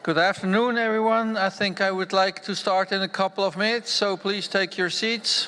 Good afternoon, everyone. I think I would like to start in a couple of minutes, so please take your seats.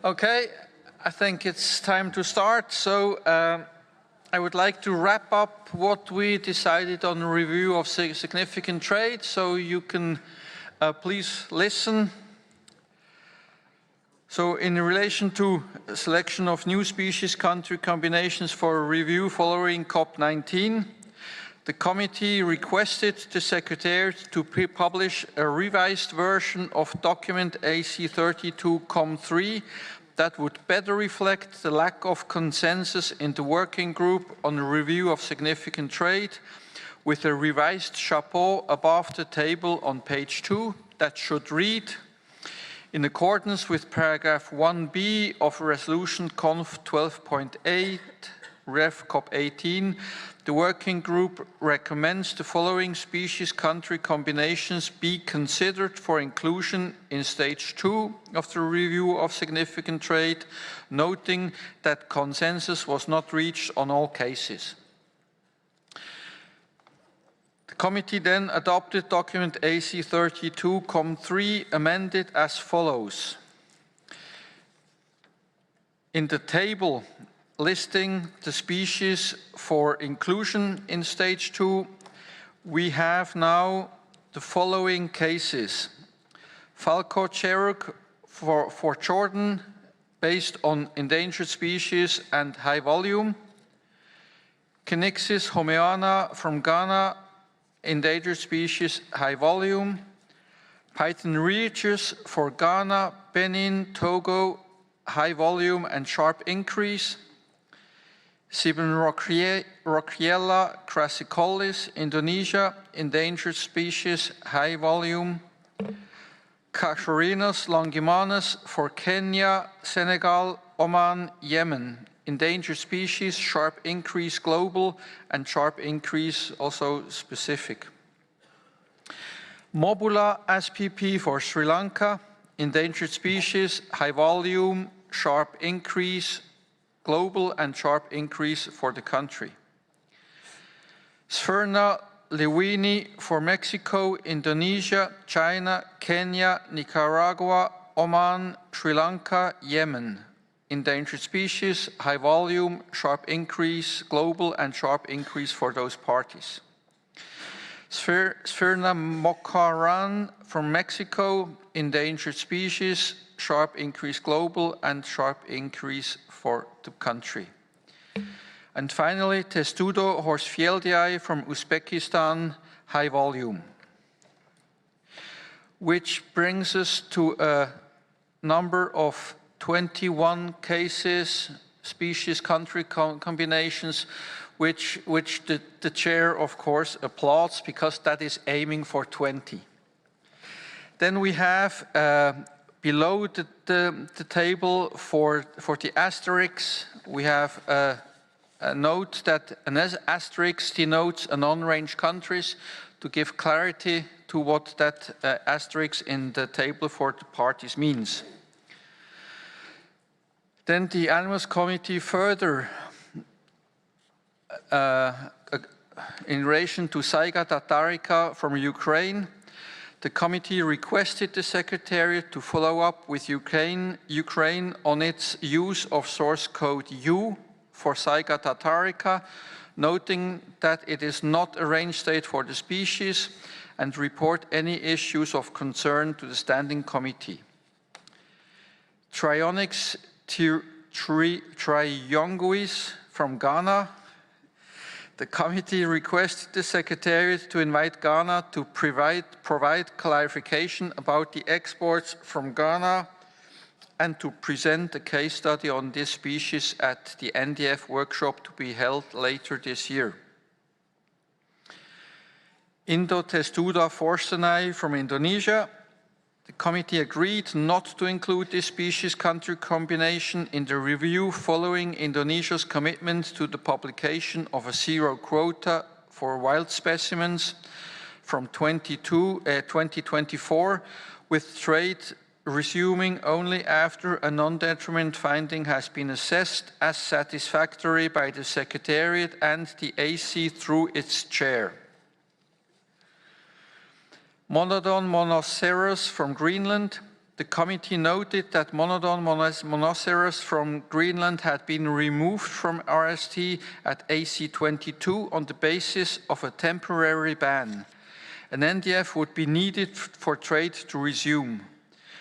Okay, I think it's time to start. So I would like to wrap up what we decided on the review of significant trade. So you can please listen. So in relation to selection of new species country combinations for review following COP19, the committee requested the Secretariat to publish a revised version of document AC32-COM3 that would better reflect the lack of consensus in the working group on the review of significant trade, with a revised chapeau above the table on page 2 that should read: in accordance with paragraph 1b of Resolution Conf 12.8, Rev COP18, the working group recommends the following species country combinations be considered for inclusion in stage 2 of the review of significant trade, noting that consensus was not reached on all cases. The committee then adopted document AC32-COM3 amended as follows. In the table listing the species for inclusion in stage 2, we have now the following cases. Falco cherub for Jordan, based on endangered species and high volume. Cynixis homeana from Ghana, endangered species, high volume. Python regius for Ghana, Benin, Togo, high volume and sharp increase. Sieben Rockiella crassicolis, Indonesia, endangered species, high volume. Casuarinas longimanus for Kenya, Senegal, Oman, Yemen, endangered species, sharp increase global and sharp increase also specific. Mobula SPP for Sri Lanka, endangered species, high volume, sharp increase, global and sharp increase for the country. Sphyrna lewini for Mexico, Indonesia, China, Kenya, Nicaragua, Oman, Sri Lanka, Yemen. Endangered species, high volume, sharp increase, global and sharp increase for those parties. Sphyrna mocaran from Mexico, endangered species, sharp increase global and sharp increase for the country. And finally, Testudo horsfieldii from Uzbekistan, high volume. Which brings us to a number of 21 cases, species, country combinations, which the chair, of course, applauds because that is aiming for 20. Then we have below the table for the asterisks, we have a note that an asterisk denotes a non-range countries to give clarity to what that asterisk in the table for the parties means. Then the Animals Committee further, in relation to Saiga tatarica from Ukraine, the committee requested the Secretariat to follow up with Ukraine on its use of source code U for Saiga tatarica, noting that it is not a range state for the species, and report any issues of concern to the Standing Committee. Trionyx triunguis from Ghana. The committee requested the Secretariat to invite Ghana to provide clarification about the exports from Ghana and to present a case study on this species at the NDF workshop to be held later this year. Testudo forsteni from Indonesia. The committee agreed not to include this species country combination in the review following Indonesia's commitment to the publication of a zero quota for wild specimens from 2024, with trade resuming only after a non-detriment finding has been assessed as satisfactory by the Secretariat and the AC through its chair. Monodon monoceros from Greenland. The committee noted that Monodon monoceros from Greenland had been removed from RST at AC22 on the basis of a temporary ban. An NDF would be needed for trade to resume.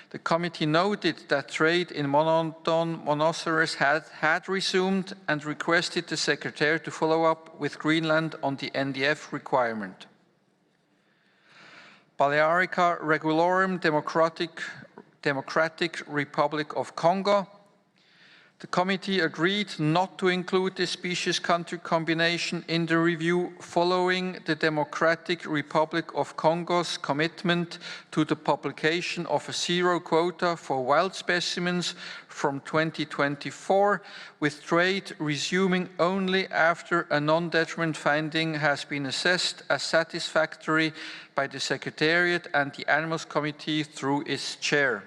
The committee noted that trade in Monodon monoceros had resumed and requested the Secretariat to follow up with Greenland on the NDF requirement. Balearica regularum Democratic Republic of Congo. The committee agreed not to include this species country combination in the review following the Democratic Republic of Congo's commitment to the publication of a zero quota for wild specimens from 2024, with trade resuming only after a non-detriment finding has been assessed as satisfactory by the Secretariat and the Animals Committee through its chair.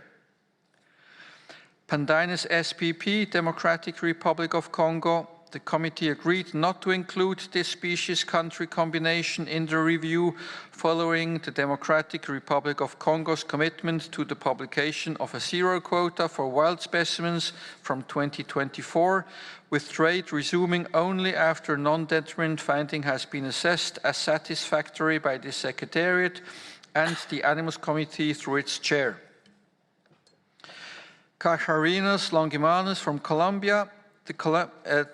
Pandinus SPP, Democratic Republic of Congo. The committee agreed not to include this species country combination in the review following the Democratic Republic of Congo's commitment to the publication of a zero quota for wild specimens from 2024, with trade resuming only after non-detriment finding has been assessed as satisfactory by the Secretariat and the Animals Committee through its chair. Cacharinas longimanus from Colombia. The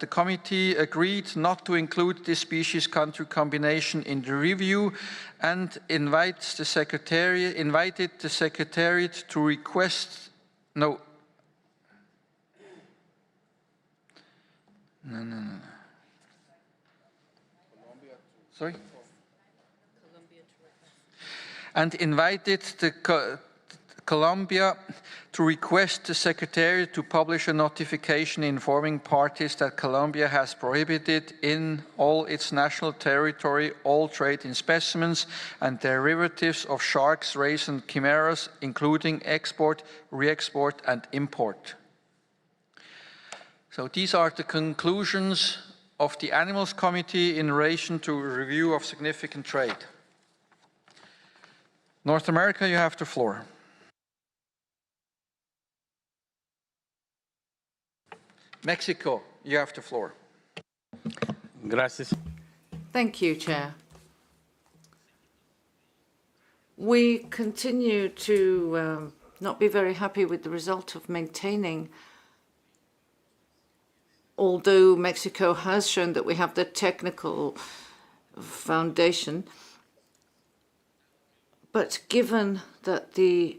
committee agreed not to include this species country combination in the review and invited the Secretariat to request No. Sorry? And invited the Colombia to request the Secretariat to publish a notification informing parties that Colombia has prohibited in all its national territory all trade in specimens and derivatives of sharks, rays and chimeras, including export, re-export and import. So these are the conclusions of the Animals Committee in relation to a review of significant trade. North America, you have the floor. Mexico, you have the floor. Gracias. Thank you, Chair. We continue to not be very happy with the result of maintaining, although Mexico has shown that we have the technical foundation, but given that the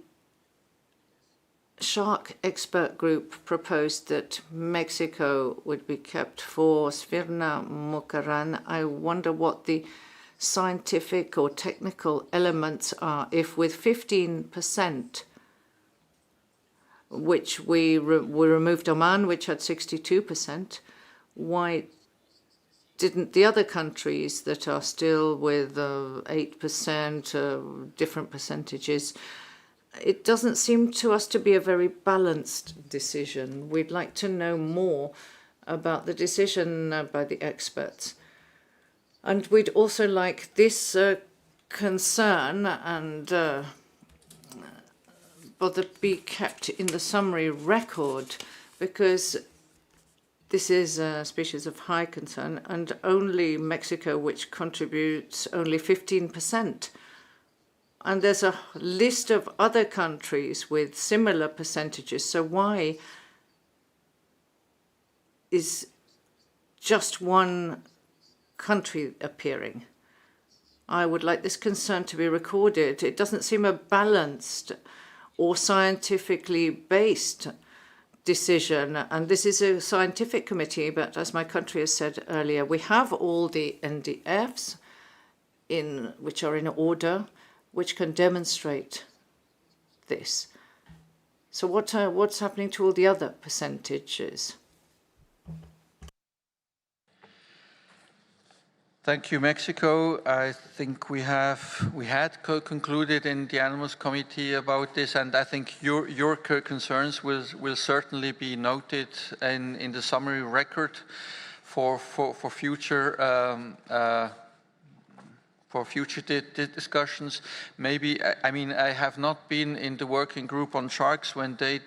Shark expert group proposed that Mexico would be kept for Sphyrna mucaran, I wonder what the scientific or technical elements are. If with 15%, which we removed Oman, which had 62%, why didn't the other countries that are still with 8%, different percentages? It doesn't seem to us to be a very balanced decision. We'd like to know more about the decision by the experts. And we'd also like this concern and bother be kept in the summary record, because this is a species of high concern, and only Mexico, which contributes only 15%. And there's a list of other countries with similar percentages. So why is just one country appearing? I would like this concern to be recorded. It doesn't seem a balanced or scientifically based decision. And this is a scientific committee, but as my country has said earlier, we have all the NDFs which are in order, which can demonstrate this. So what's happening to all the other percentages? Thank you, Mexico. I think we had concluded in the Animals Committee about this, and I think your concerns will certainly be noted in the summary record for future discussions. Maybe, I mean, I have not been in the working group on sharks when they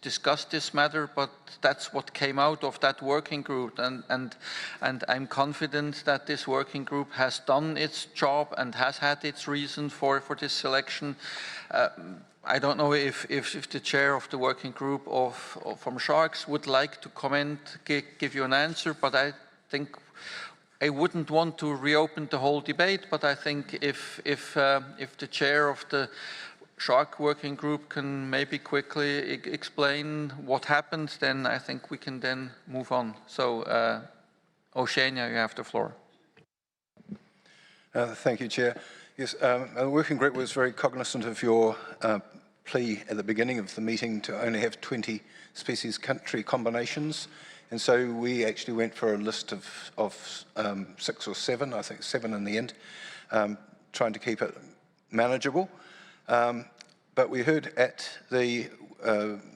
discussed this matter, but that's what came out of that working group, and I'm confident that this working group has done its job and has had its reason for this selection. I don't know if the chair of the working group from sharks would like to comment, give you an answer, but I think I wouldn't want to reopen the whole debate, but I think if the chair of the shark working group can maybe quickly explain what happened, then I think we can then move on. So, Oceania, you have the floor. Thank you, Chair. Yes, the working group was very cognizant of your plea at the beginning of the meeting to only have 20 species country combinations. And so we actually went for a list of 6 or 7, I think 7 in the end, trying to keep it manageable. But we heard at the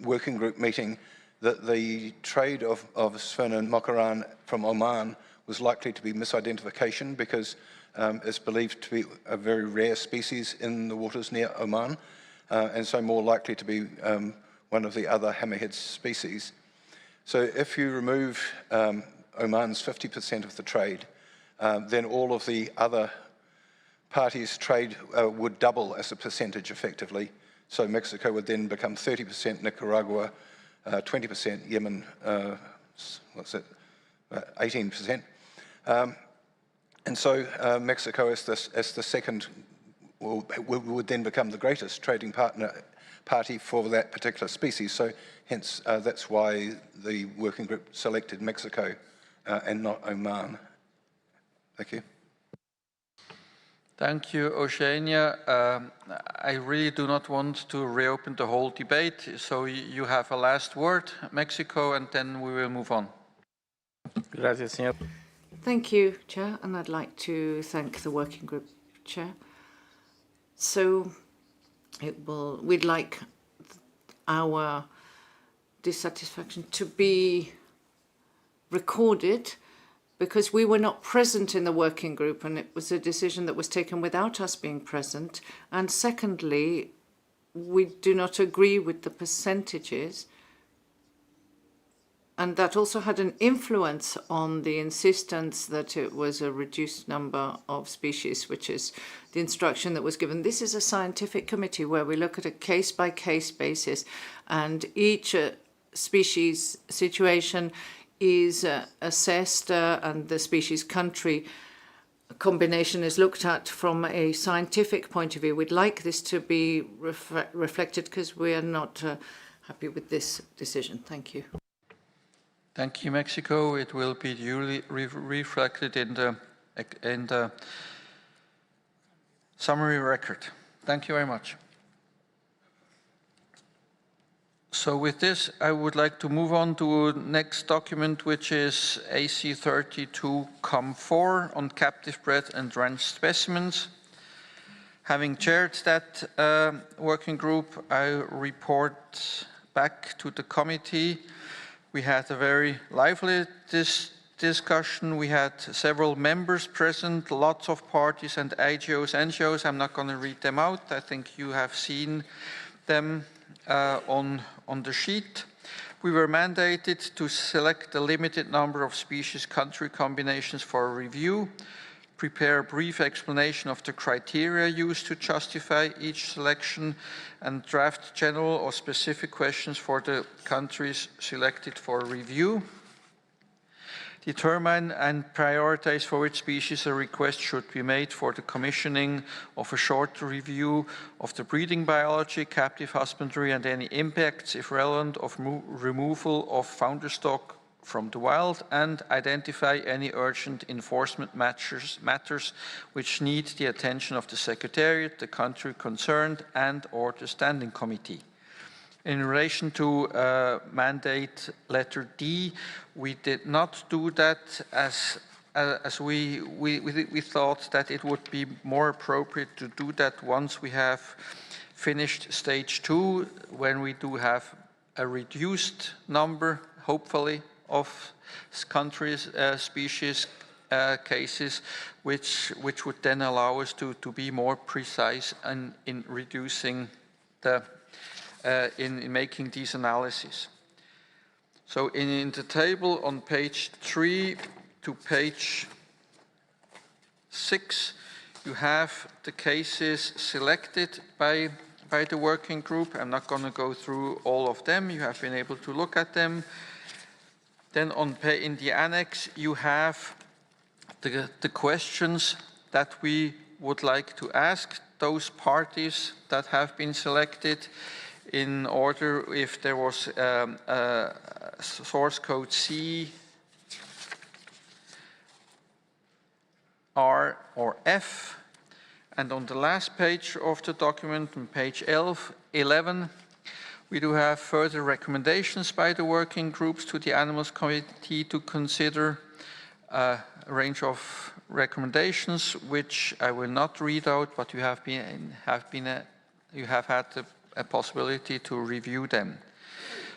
working group meeting that the trade of Sphyrna mucaran from Oman was likely to be misidentification because it's believed to be a very rare species in the waters near Oman, and so more likely to be one of the other hammerhead species. So if you remove Oman's 50% of the trade, then all of the other parties' trade would double as a percentage effectively. So Mexico would then become 30%, Nicaragua 20%, Yemen, 18%. And so Mexico as the second would then become the greatest trading party for that particular species. So hence, that's why the working group selected Mexico and not Oman. Thank you. Thank you, Oceania. I really do not want to reopen the whole debate, so you have a last word, Mexico, and then we will move on. Gracias, señor. Thank you, Chair, and I'd like to thank the working group chair. So we'd like our dissatisfaction to be recorded because we were not present in the working group and it was a decision that was taken without us being present. And secondly, we do not agree with the percentages. And that also had an influence on the insistence that it was a reduced number of species, which is the instruction that was given. This is a scientific committee where we look at a case-by-case basis, and each species situation is assessed, and the species country combination is looked at from a scientific point of view. We'd like this to be reflected because we are not happy with this decision. Thank you. Thank you, Mexico. It will be duly reflected in the summary record. Thank you very much. So with this, I would like to move on to the next document, which is AC 32-COM4 on captive-bred and ranch specimens. Having chaired that working group, I report back to the committee. We had a very lively discussion. We had several members present, lots of parties and NGOs. I'm not going to read them out. I think you have seen them on the sheet. We were mandated to select a limited number of species country combinations for review, prepare a brief explanation of the criteria used to justify each selection, and draft general or specific questions for the countries selected for review. Determine and prioritize for which species a request should be made for the commissioning of a short review of the breeding biology, captive husbandry, and any impacts, if relevant, of removal of founder stock from the wild, and identify any urgent enforcement matters which need the attention of the Secretariat, the country concerned, and/or the Standing Committee. In relation to mandate letter D, we did not do that as we thought that it would be more appropriate to do that once we have finished stage 2, when we do have a reduced number, hopefully, of countries, species, cases, which would then allow us to be more precise in reducing the in making these analyses. So in the table on page 3 to page 6, you have the cases selected by the working group. I'm not going to go through all of them. You have been able to look at them. Then in the annex, you have the questions that we would like to ask those parties that have been selected, in order if there was source code C, R, or F. And on the last page of the document, on page 11, we do have further recommendations by the working groups to the Animals Committee to consider a range of recommendations, which I will not read out, but you have had a possibility to review them.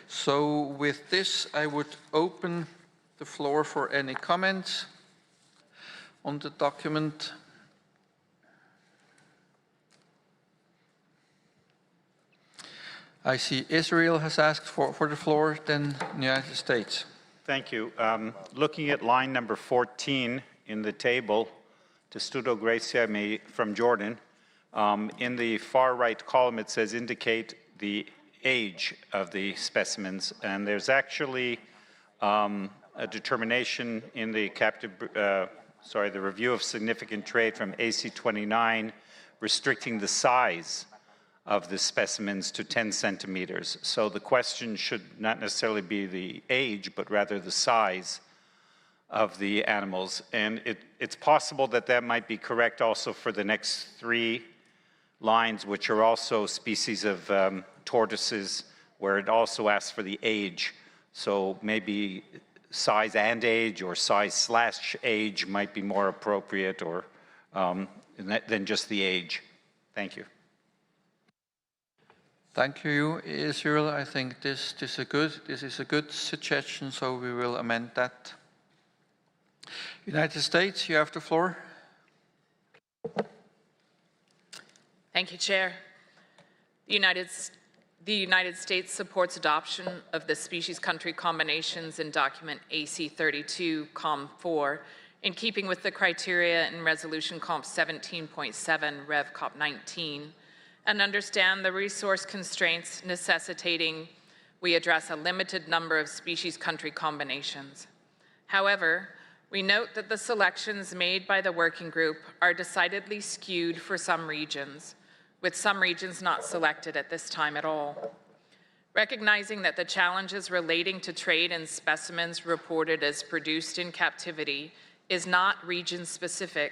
So with this, I would open the floor for any comments on the document. I see Israel has asked for the floor, then the United States. Thank you. Looking at line number 14 in the table, Testudo Gracia from Jordan, in the far right column it says indicate the age of the specimens, and there's actually a determination in the the review of significant trade from AC 29 restricting the size of the specimens to 10 centimeters. So the question should not necessarily be the age, but rather the size of the animals. And it's possible that that might be correct also for the next 3 lines, which are also species of tortoises, where it also asks for the age. So maybe size and age or size/age might be more appropriate, or than just the age. Thank you. Thank you, Israel. I think this is a good suggestion, so we will amend that. United States, you have the floor. Thank you, Chair. The United States supports adoption of the species country combinations in document AC32 COM4 in keeping with the criteria in resolution COMP 17.7 Rev COP 19, and understand the resource constraints necessitating we address a limited number of species country combinations. However, we note that the selections made by the working group are decidedly skewed for some regions, with some regions not selected at this time at all. Recognizing that the challenges relating to trade in specimens reported as produced in captivity is not region-specific,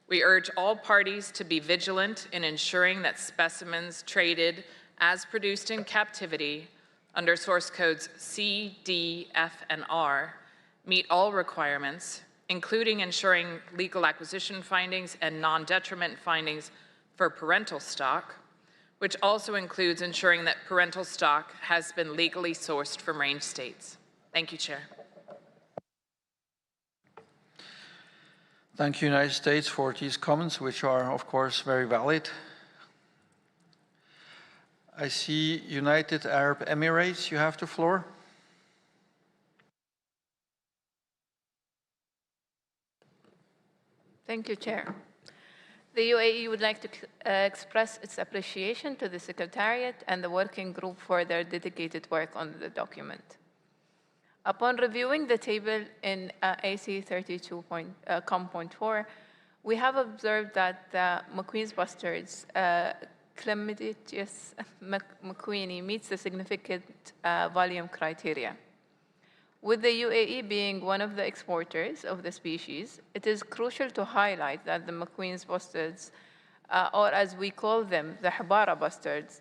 we urge all parties to be vigilant in ensuring that specimens traded as produced in captivity under source codes C, D, F, and R meet all requirements, including ensuring legal acquisition findings and non-detriment findings for parental stock, which also includes ensuring that parental stock has been legally sourced from range states. Thank you, Chair. Thank you, United States, for these comments, which are, of course, very valid. I see United Arab Emirates, you have the floor. Thank you, Chair. The UAE would like to express its appreciation to the Secretariat and the working group for their dedicated work on the document. Upon reviewing the table in AC32 COM.4, we have observed that the McQueen's bustards, Chlamydius mcqueeni, meets the significant volume criteria. With the UAE being one of the exporters of the species, it is crucial to highlight that the McQueen's bustards, or as we call them, the Hibara bustards,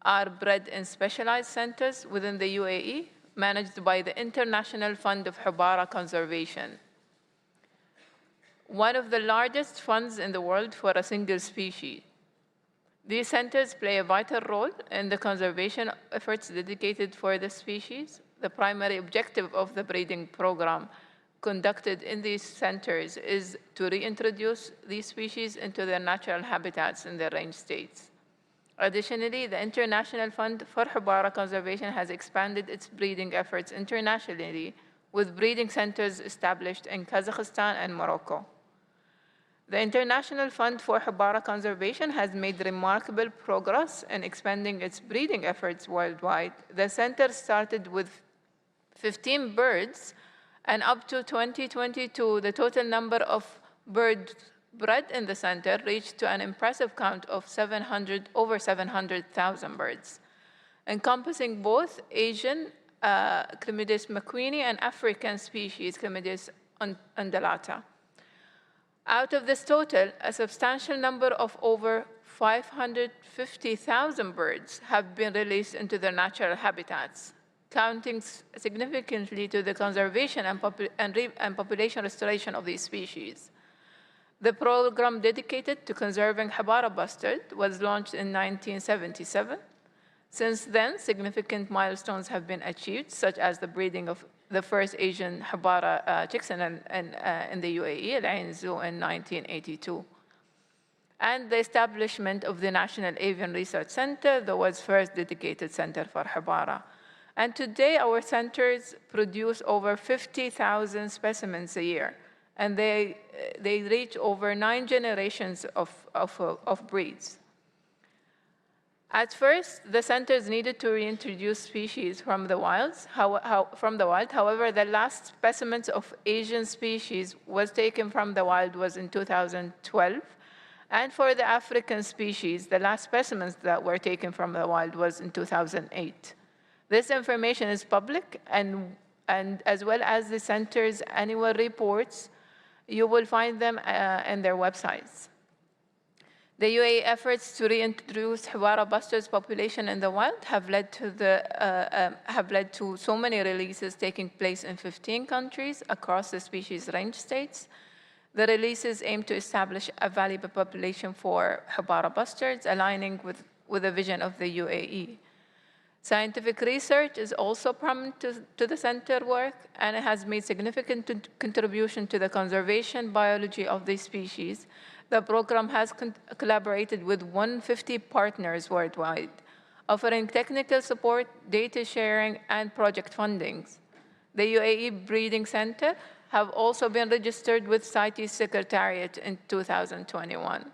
are bred in specialized centers within the UAE, managed by the International Fund of Hibara Conservation, one of the largest funds in the world for a single species. These centers play a vital role in the conservation efforts dedicated for the species. The primary objective of the breeding program conducted in these centers is to reintroduce these species into their natural habitats in their range states. Additionally, the International Fund for Hibara Conservation has expanded its breeding efforts internationally with breeding centers established in Kazakhstan and Morocco. The International Fund for Hibara Conservation has made remarkable progress in expanding its breeding efforts worldwide. The center started with 15 birds, and up to 2022, the total number of birds bred in the center reached to an impressive count of over 700,000 birds, encompassing both Asian Chlamydius mcqueeni and African species Chlamydius undulata. Out of this total, a substantial number of over 550,000 birds have been released into their natural habitats, counting significantly to the conservation and population restoration of these species. The program dedicated to conserving Hibara bustard was launched in 1977. Since then, significant milestones have been achieved, such as the breeding of the first Asian Hibara chicks in the UAE, Al Ain Zoo, in 1982, and the establishment of the National Avian Research Center, the world's first dedicated center for Hibara. And today, our centers produce over 50,000 specimens a year, and they reach over 9 generations of breeds. At first, the centers needed to reintroduce species from the wild. However, the last specimens of Asian species was taken from the wild was in 2012. And for the African species, the last specimens that were taken from the wild was in 2008. This information is public, and and as well as the center's annual reports. You will find them in their websites. The UAE efforts to reintroduce Hawara bustard's population in the wild have led to so many releases taking place in 15 countries across the species range states. The releases aim to establish a valuable population for Hawara bustards, aligning with the vision of the UAE. Scientific research is also prominent to the center work, and it has made significant contribution to the conservation biology of these species. The program has collaborated with 150 partners worldwide, offering technical support, data sharing, and project fundings. The UAE Breeding Center have also been registered with CITES Secretariat in 2021.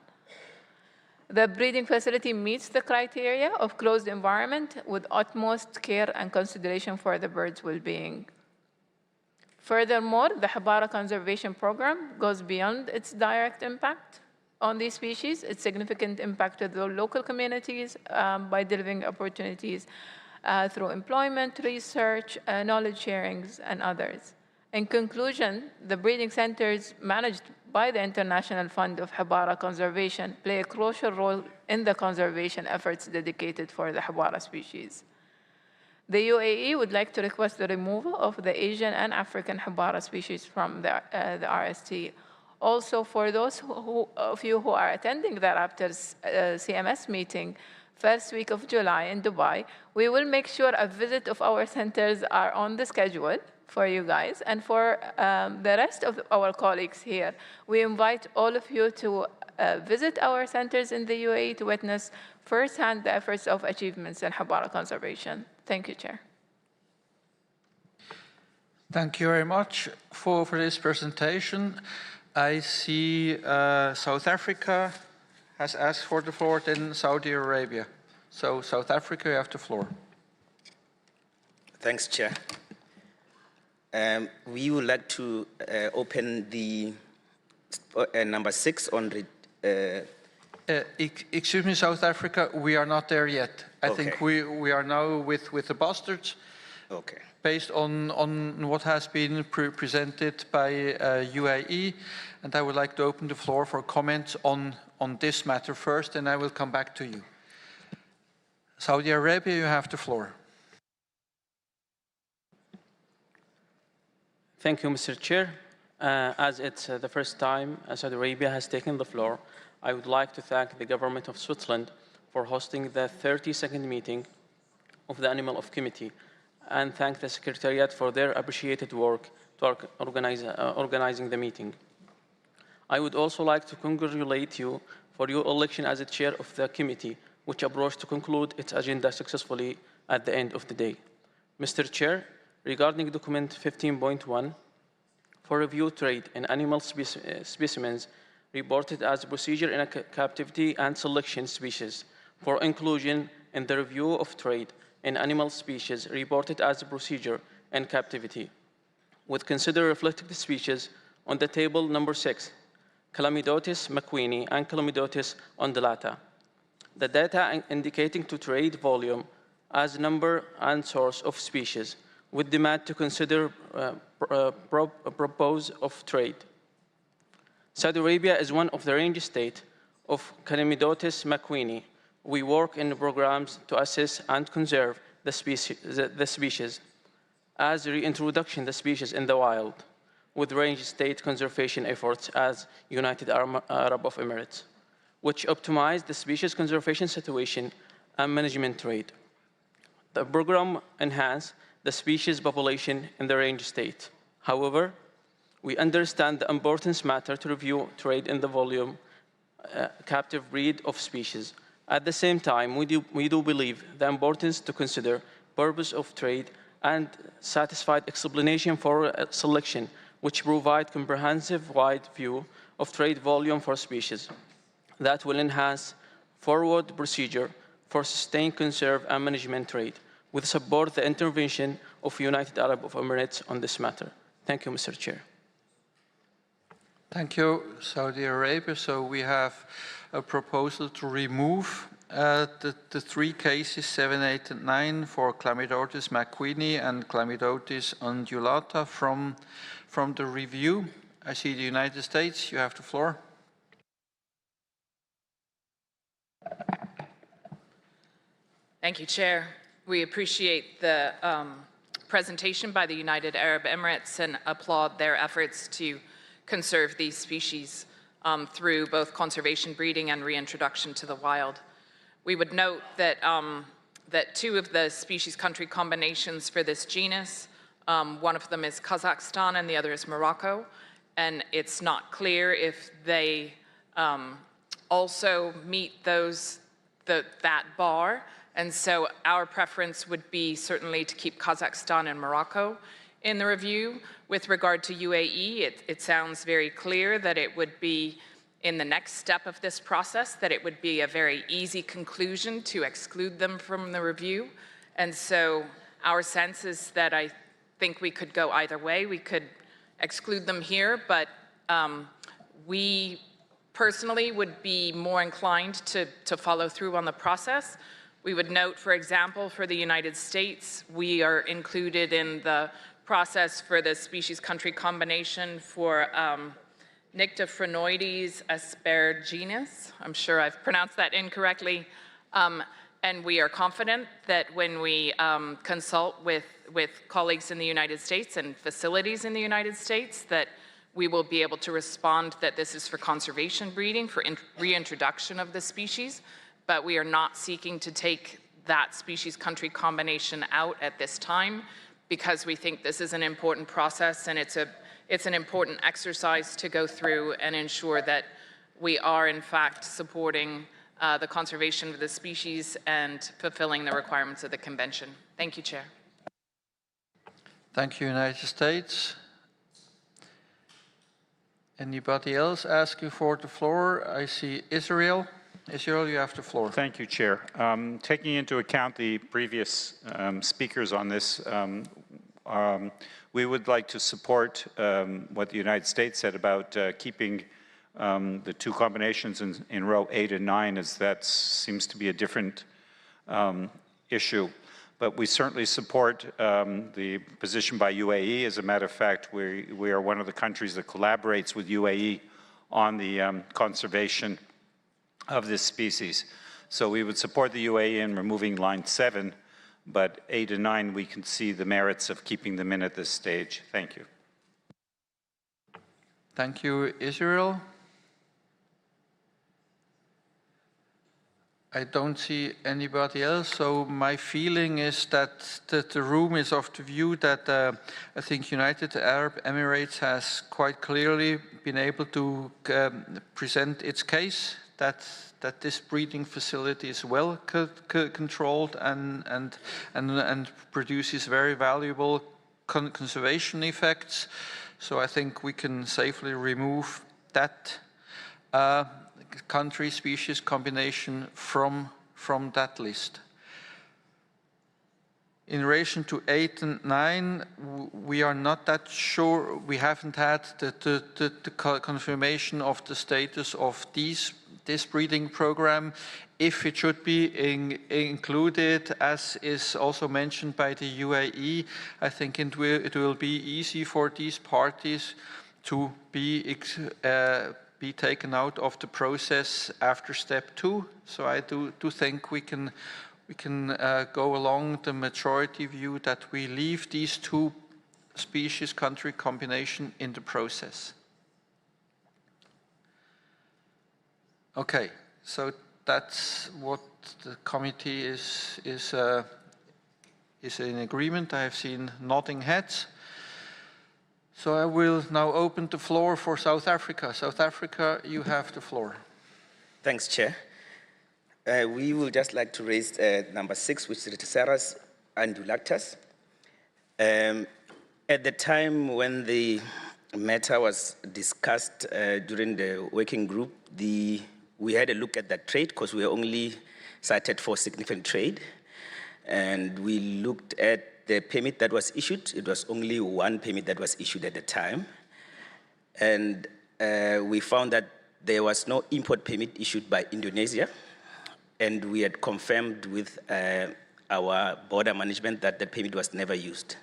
The breeding facility meets the criteria of closed environment with utmost care and consideration for the birds' well-being. Furthermore, the Hawara Conservation Program goes beyond its direct impact on these species, its significant impact to the local communities by delivering opportunities through employment, research, knowledge sharings, and others. In conclusion, the breeding centers managed by the International Fund of Hawara Conservation play a crucial role in the conservation efforts dedicated for the Hawara species. The UAE would like to request the removal of the Asian and African Hawara species from the RST. Also, for those of you who are attending the Raptors CMS meeting, first week of July in Dubai, we will make sure a visit of our centers are on the schedule for you guys. And for the rest of our colleagues here, we invite all of you to visit our centers in the UAE to witness firsthand the efforts of achievements in Hawara conservation. Thank you, Chair. Thank you very much for this presentation. I see South Africa has asked for the floor, then Saudi Arabia. So South Africa, you have the floor. Thanks, Chair. We would like to open the number 6 on the... Excuse me, South Africa, we are not there yet. I think we are now with the bustards. Okay. Based on what has been presented by UAE, and I would like to open the floor for comments on this matter first, and I will come back to you. Saudi Arabia, you have the floor. Thank you, Mr. Chair. As it's the first time Saudi Arabia has taken the floor, I would like to thank the government of Switzerland for hosting the 32nd meeting of the Animal of Committee, and thank the Secretariat for their appreciated work to organizing the meeting. I would also like to congratulate you for your election as a chair of the committee, which approached to conclude its agenda successfully at the end of the day. Mr. Chair, regarding document 15.1, for review trade in animal specimens reported as a procedure in a captivity and selection species for inclusion in the review of trade in animal species reported as a procedure in captivity, with consider reflected species on the table number 6, Chlamydotis mcqueeney and Chlamydotis undulata. The data indicating to trade volume as number and source of species, with demand to consider propose of trade. Saudi Arabia is one of the range states of Chlamydotis mcqueeney. We work in programs to assess and conserve the species as reintroduction the species in the wild, with range state conservation efforts as United Arab Emirates, which optimize the species conservation situation and management trade. The program enhances the species population in the range state. However, we understand the importance matter to review trade in the volume captive breed of species. At the same time, we do believe the importance to consider purpose of trade and satisfied explanation for selection, which provide comprehensive wide view of trade volume for species that will enhance forward procedure for sustained conserve and management trade, with support the intervention of United Arab Emirates on this matter. Thank you, Mr. Chair. Thank you, Saudi Arabia. So we have a proposal to remove the three cases, 7, 8, and 9, for Chlamydotis mcqueeney and Chlamydotis undulata from the review. I see the United States. You have the floor. Thank you, Chair. We appreciate the presentation by the United Arab Emirates and applaud their efforts to conserve these species through both conservation breeding and reintroduction to the wild. We would note that, that two of the species country combinations for this genus, one of them is Kazakhstan and the other is Morocco, and it's not clear if they also meet that bar. And so our preference would be certainly to keep Kazakhstan and Morocco in the review. With regard to UAE, it sounds very clear that it would be in the next step of this process, that it would be a very easy conclusion to exclude them from the review. And so our sense is that I think we could go either way. We could exclude them here, but we personally would be more inclined to follow through on the process. We would note, for example, for the United States, we are included in the process for the species country combination for Nyctophronoides aspergillus. I'm sure I've pronounced that incorrectly. And we are confident that when we consult with colleagues in the United States and facilities in the United States, that we will be able to respond that this is for conservation breeding, for reintroduction of the species. But we are not seeking to take that species country combination out at this time, because we think this is an important process and it's an important exercise to go through and ensure that we are in fact supporting the conservation of the species and fulfilling the requirements of the convention. Thank you, Chair. Thank you, United States. Anybody else asking for the floor? I see Israel. Israel, you have the floor. Thank you, Chair. Taking into account the previous speakers on this, we would like to support what the United States said about keeping the two combinations in row 8 and 9, as that seems to be a different issue. But we certainly support the position by UAE. As a matter of fact, we are one of the countries that collaborates with UAE on the conservation of this species. So we would support the UAE in removing line 7, but 8 and 9, we can see the merits of keeping them in at this stage. Thank you. Thank you, Israel. I don't see anybody else, so my feeling is that the room is of the view that I think United Arab Emirates has quite clearly been able to present its case, that this breeding facility is well controlled and produces very valuable conservation effects. So I think we can safely remove that country species combination from that list. In relation to 8 and 9, we are not that sure. We haven't had the confirmation of the status of this breeding program. If it should be included, as is also mentioned by the UAE, I think it will be easy for these parties to be taken out of the process after step 2. So I do think we can go along the majority view that we leave these two species country combination in the process. Okay, so that's what the committee is in agreement. I have seen nodding heads. So I will now open the floor for South Africa. South Africa, you have the floor. Thanks, Chair. We would just like to raise number 6, which is Rhetoceras undulatus. At the time when the matter was discussed during the working group, we had a look at that trade because we were only cited for significant trade. And we looked at the permit that was issued. It was only one permit that was issued at the time. And we found that there was no import permit issued by Indonesia. and we had confirmed with our border management that the permit was never used.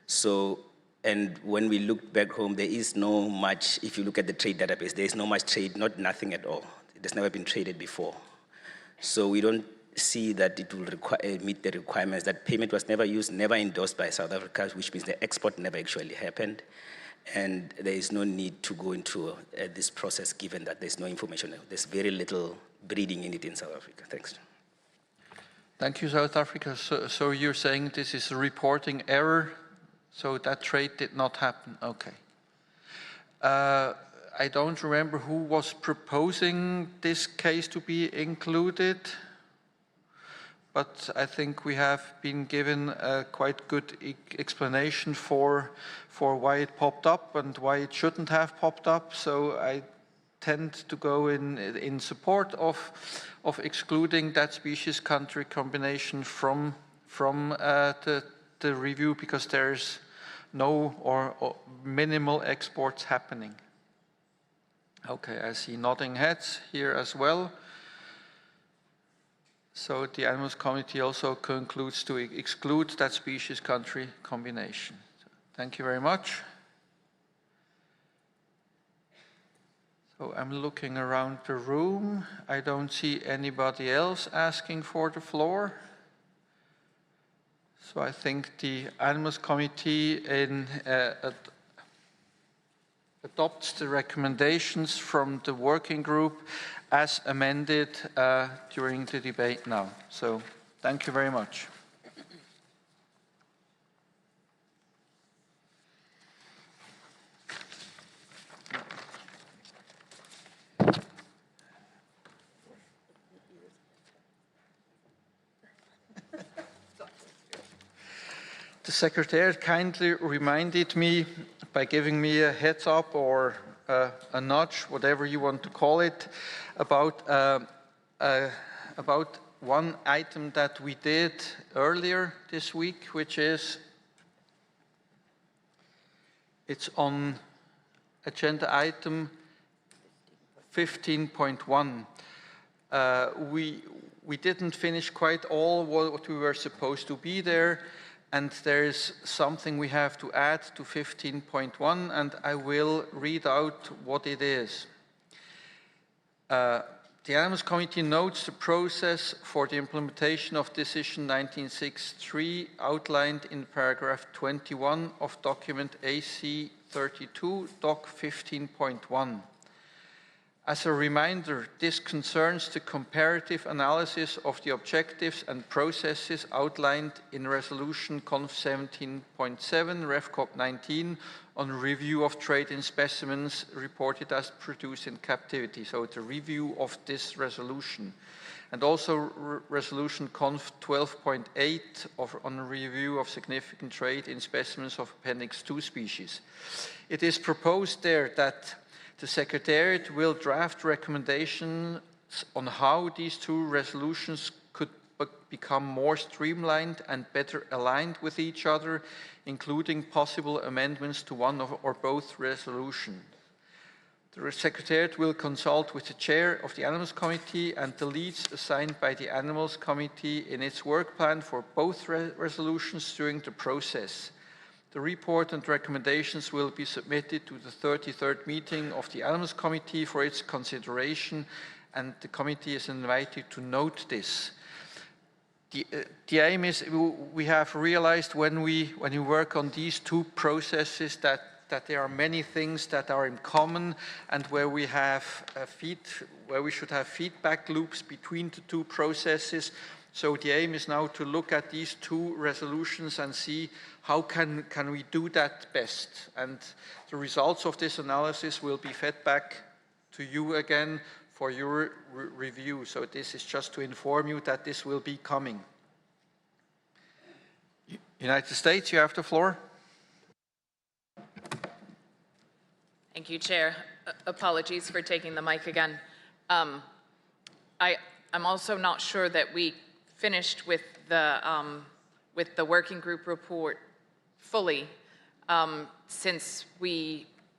So, and when we looked back home, there is no much, if you look at the trade database, there is no much trade, nothing at all. It has never been traded before. So we don't see that it will meet the requirements. That payment was never used, never endorsed by South Africa, which means the export never actually happened. And there is no need to go into this process given that there's no information. There's very little breeding in it in South Africa. Thanks. Thank you, South Africa. So you're saying this is a reporting error, so that trade did not happen? Okay. I don't remember who was proposing this case to be included, but I think we have been given a quite good explanation for why it popped up and why it shouldn't have popped up. So I tend to go in support of excluding that species country combination from the review, because there's no or minimal exports happening. Okay, I see nodding heads here as well. So the Animals Committee also concludes to exclude that species country combination. Thank you very much. So I'm looking around the room. I don't see anybody else asking for the floor. So I think the Animals Committee adopts the recommendations from the working group as amended during the debate now. So thank you very much. The Secretariat kindly reminded me by giving me a heads up or a nudge, whatever you want to call it, about one item that we did earlier this week, which is, it's on agenda item 15.1. We didn't finish quite all what we were supposed to be there, and there is something we have to add to 15.1, and I will read out what it is. The Animals Committee notes the process for the implementation of Decision 1963 outlined in paragraph 21 of document AC 32, Doc 15.1. As a reminder, this concerns the comparative analysis of the objectives and processes outlined in Resolution Conf 17.7, RevCop 19, on review of trade in specimens reported as produced in captivity. So it's a review of this resolution. And also Resolution Conf 12.8 on review of significant trade in specimens of Appendix 2 species. It is proposed there that the Secretariat will draft recommendations on how these two resolutions could become more streamlined and better aligned with each other, including possible amendments to one or both resolutions. The Secretariat will consult with the Chair of the Animals Committee and the leads assigned by the Animals Committee in its work plan for both resolutions during the process. The report and recommendations will be submitted to the 33rd meeting of the Animals Committee for its consideration, and the committee is invited to note this. The aim is, we have realized when we work on these two processes that there are many things that are in common, and where we should have feedback loops between the two processes. So the aim is now to look at these two resolutions and see how can we do that best. And the results of this analysis will be fed back to you again for your review. So this is just to inform you that this will be coming. United States, you have the floor. Thank you, Chair. Apologies for taking the mic again. I'm also not sure that we finished with the working group report fully, since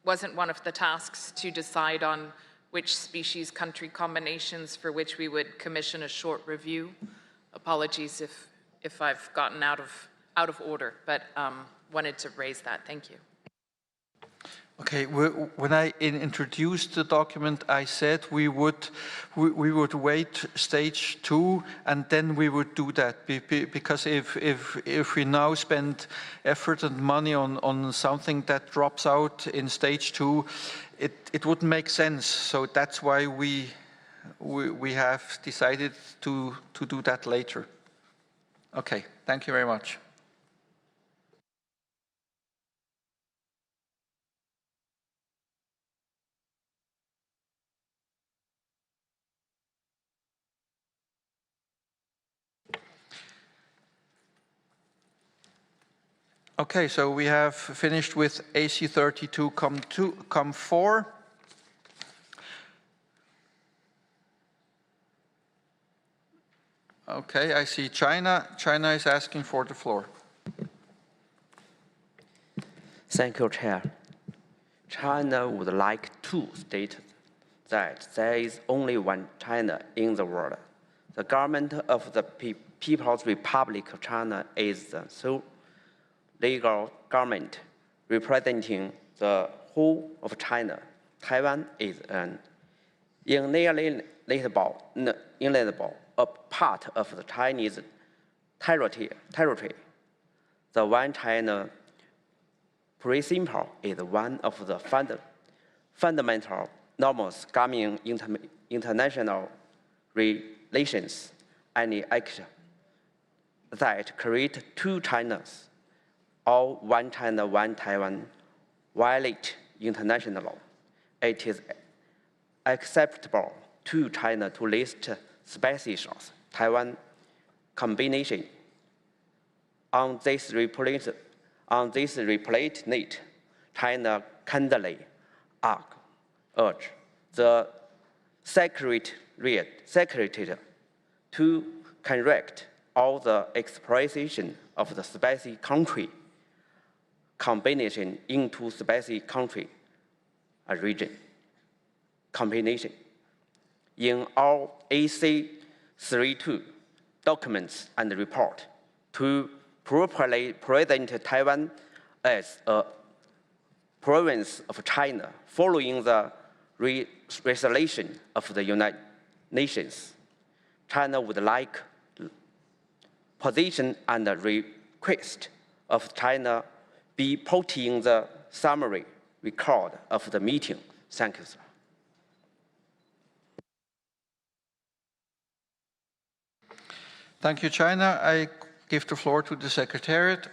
wasn't one of the tasks to decide on which species country combinations for which we would commission a short review. Apologies if I've gotten out of order, but wanted to raise that. Thank you. Okay, when I introduced the document, I said we would wait stage 2 and then we would do that, because if we now spend effort and money on something that drops out in stage 2, it wouldn't make sense. So that's why we have decided to do that later. Okay, thank you very much. Okay, so we have finished with AC32 COM4. Okay, I see China. China is asking for the floor. Thank you, Chair. China would like to state that there is only one China in the world. The government of the People's Republic of China is the sole legal government representing the whole of China. Taiwan is an inalienable a part of the Chinese territory. The one China principle is one of the fundamental norms governing international relations. Any action that creates two Chinas or one China, one Taiwan violate international law. It is acceptable to China to list species of Taiwan combination. On this report, China kindly urge the Secretariat to correct all the expression of the species country combination into species country region combination. In all AC32 documents and report to properly present Taiwan as a province of China following the resolution of the United Nations. China would like position and request of China be put in the summary record of the meeting. Thank you, sir. Thank you, China. I give the floor to the Secretariat.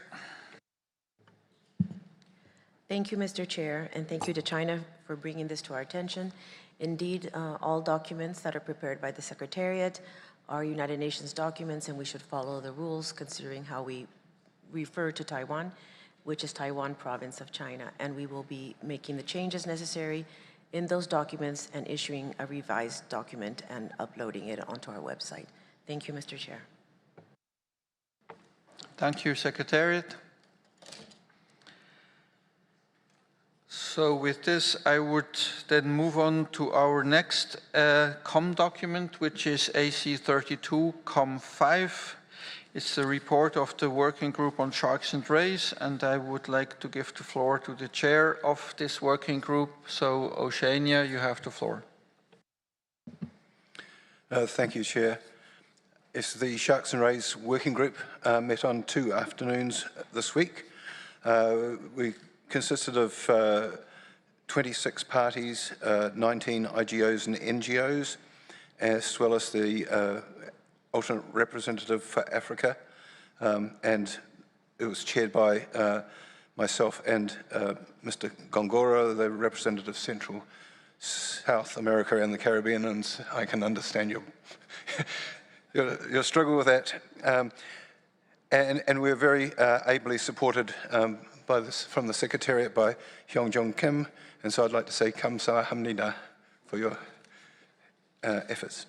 Thank you, Mr. Chair, and thank you to China for bringing this to our attention. Indeed, all documents that are prepared by the Secretariat are United Nations documents, and we should follow the rules considering how we refer to Taiwan, which is Taiwan province of China. And we will be making the changes necessary in those documents and issuing a revised document and uploading it onto our website. Thank you, Mr. Chair. Thank you, Secretariat. So with this, I would then move on to our next COM document, which is AC32 COM5. It's the report of the Working Group on Sharks and Rays, and I would like to give the floor to the chair of this working group. So, Oceania, you have the floor. Thank you, Chair. Yes, the Sharks and Rays Working Group met on 2 afternoons this week. We consisted of 26 parties, 19 IGOs and NGOs, as well as the alternate representative for Africa, and it was chaired by myself and Mr. Gongora, the representative of Central South America and the Caribbean, and I can understand your struggle with that. And we're very ably supported from the Secretariat by Hyung-Jong Kim, and so I'd like to say kamsahamnida for your efforts.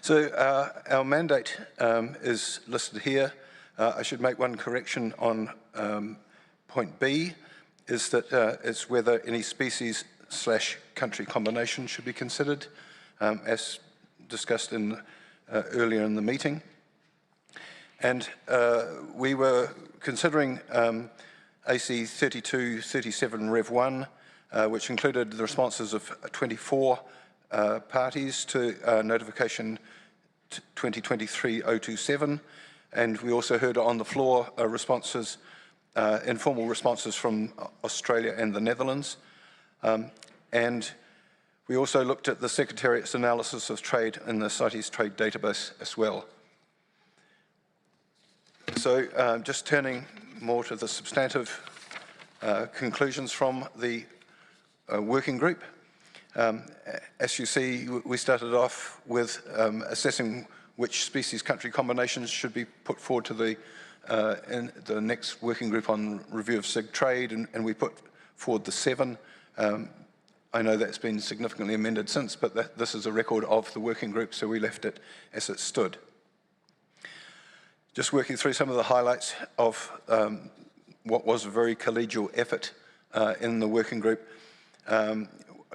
So our mandate is listed here. I should make one correction on point B, is that it's whether any species / country combination should be considered, as discussed earlier in the meeting. And we were considering AC 3237 Rev 1, which included the responses of 24 parties to notification 2023-027, and we also heard on the floor responses, informal responses from Australia and the Netherlands. And we also looked at the Secretariat's analysis of trade in the CITES trade database as well. So just turning more to the substantive conclusions from the working group. As you see, we started off with assessing which species country combinations should be put forward to in the next working group on review of SIG trade, and we put forward the 7. I know that's been significantly amended since, but this is a record of the working group, so we left it as it stood. Just working through some of the highlights of what was a very collegial effort in the working group. I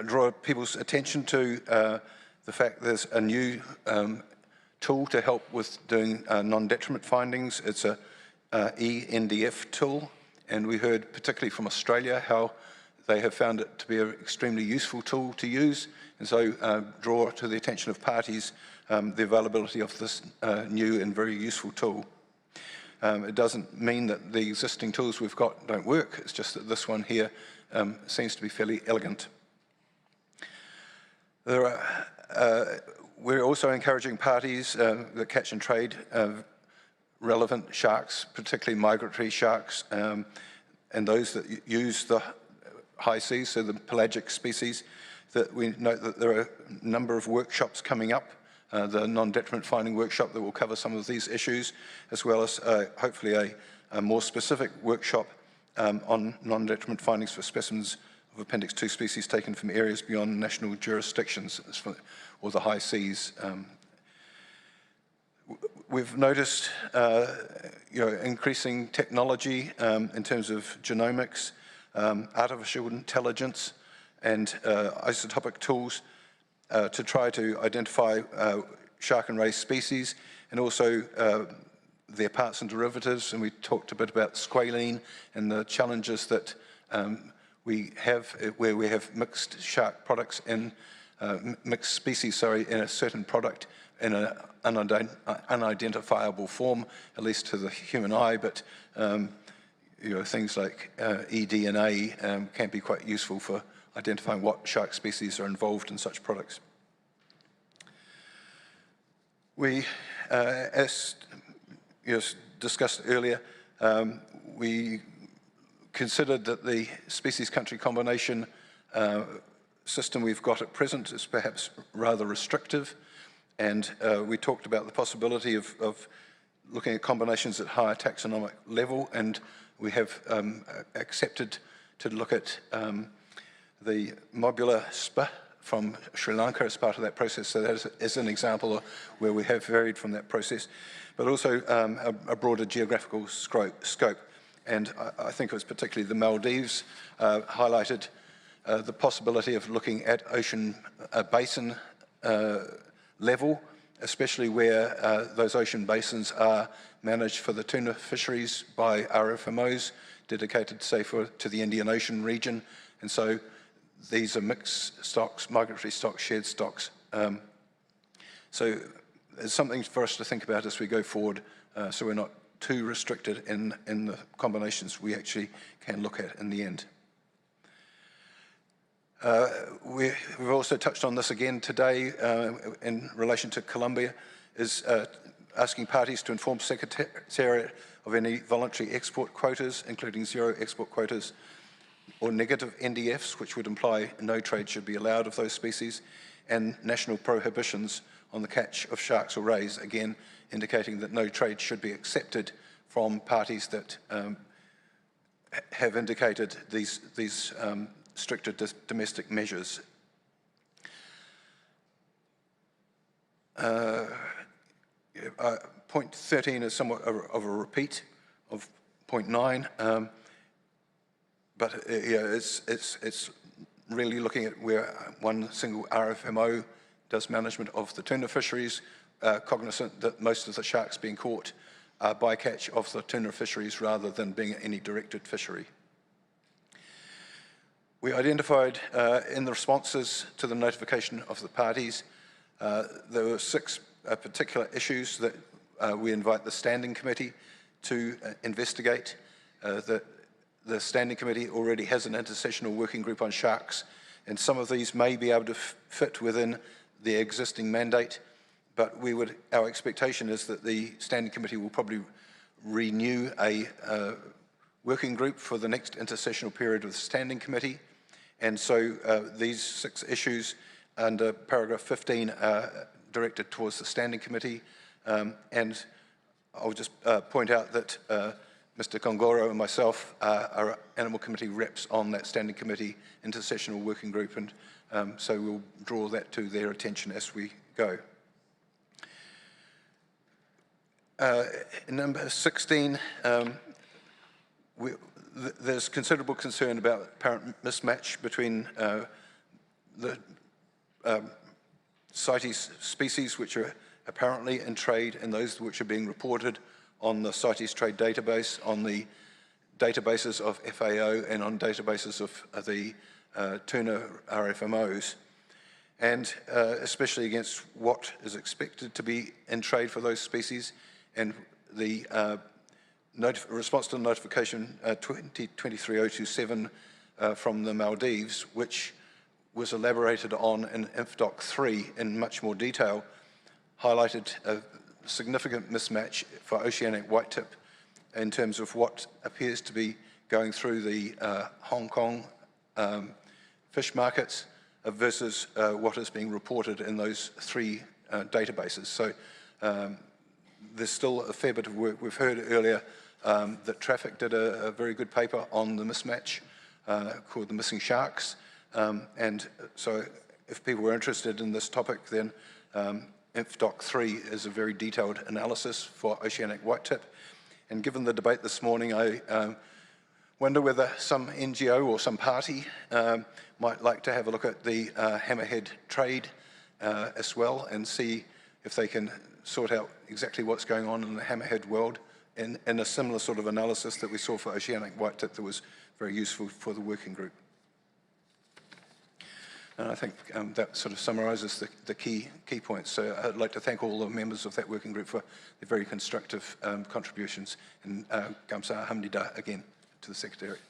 draw people's attention to the fact there's a new tool to help with doing non-detriment findings. It's a ENDF tool, and we heard particularly from Australia how they have found it to be an extremely useful tool to use, and so draw to the attention of parties the availability of this new and very useful tool. It doesn't mean that the existing tools we've got don't work, it's just that this one here seems to be fairly elegant. We're also encouraging parties that catch and trade relevant sharks, particularly migratory sharks, and those that use the high seas, so the pelagic species, that we note that there are a number of workshops coming up, the non-detriment finding workshop that will cover some of these issues, as well as hopefully a more specific workshop on non-detriment findings for specimens of Appendix 2 species taken from areas beyond national jurisdictions, or the high seas. We've noticed increasing technology in terms of genomics, artificial intelligence, and isotopic tools to try to identify shark and ray species, and also their parts and derivatives. And we talked a bit about squalene and the challenges that we have where we have mixed shark products and mixed species, in a certain product in an unidentifiable form, at least to the human eye, but things like eDNA can be quite useful for identifying what shark species are involved in such products. We, as discussed earlier, we considered that the species country combination system we've got at present is perhaps rather restrictive, and we talked about the possibility of looking at combinations at higher taxonomic level, and we have accepted to look at the mobular SPA from Sri Lanka as part of that process. So that is an example where we have varied from that process, but also a broader geographical scope. And I think it was particularly the Maldives highlighted the possibility of looking at ocean basin level, especially where those ocean basins are managed for the tuna fisheries by RFMOs dedicated, say, to the Indian Ocean region. And so these are mixed stocks, migratory stocks, shared stocks. So it's something for us to think about as we go forward, so we're not too restricted in the combinations we actually can look at in the end. We've also touched on this again today in relation to Colombia, is asking parties to inform Secretariat of any voluntary export quotas, including zero export quotas, or negative NDFs, which would imply no trade should be allowed of those species, and national prohibitions on the catch of sharks or rays, again indicating that no trade should be accepted from parties that have indicated these stricter domestic measures. Point 13 is somewhat of a repeat of point 9, but it's really looking at where one single RFMO does management of the tuna fisheries, cognizant that most of the sharks being caught are bycatch of the tuna fisheries rather than being any directed fishery. We identified in the responses to the notification of the parties, there were 6 particular issues that we invite the Standing Committee to investigate. The Standing Committee already has an intersessional working group on sharks, and some of these may be able to fit within the existing mandate, but our expectation is that the Standing Committee will probably renew a working group for the next intersessional period with the Standing Committee. And so these 6 issues under paragraph 15 are directed towards the Standing Committee. And I'll just point out that Mr. Kongoro and myself are Animal Committee reps on that Standing Committee intersessional working group, and so we'll draw that to their attention as we go. In number 16, there's considerable concern about apparent mismatch between the CITES species which are apparently in trade and those which are being reported on the CITES trade database, on the databases of FAO and on databases of the tuna RFMOs, and especially against what is expected to be in trade for those species, and the response to the notification 2023-027 from the Maldives, which was elaborated on in INFDOC 3 in much more detail, highlighted a significant mismatch for oceanic whitetip in terms of what appears to be going through the Hong Kong fish markets versus what is being reported in those 3 databases. So there's still a fair bit of work. We've heard earlier that Traffic did a very good paper on the mismatch called The Missing Sharks. And so if people were interested in this topic, then INFDOC 3 is a very detailed analysis for oceanic whitetip. And given the debate this morning, I wonder whether some NGO or some party might like to have a look at the hammerhead trade as well and see if they can sort out exactly what's going on in the hammerhead world in a similar sort of analysis that we saw for oceanic whitetip that was very useful for the working group. And I think that sort of summarizes the key points. So I'd like to thank all the members of that working group for their very constructive contributions. And Gamsa Hamnida again to the Secretariat.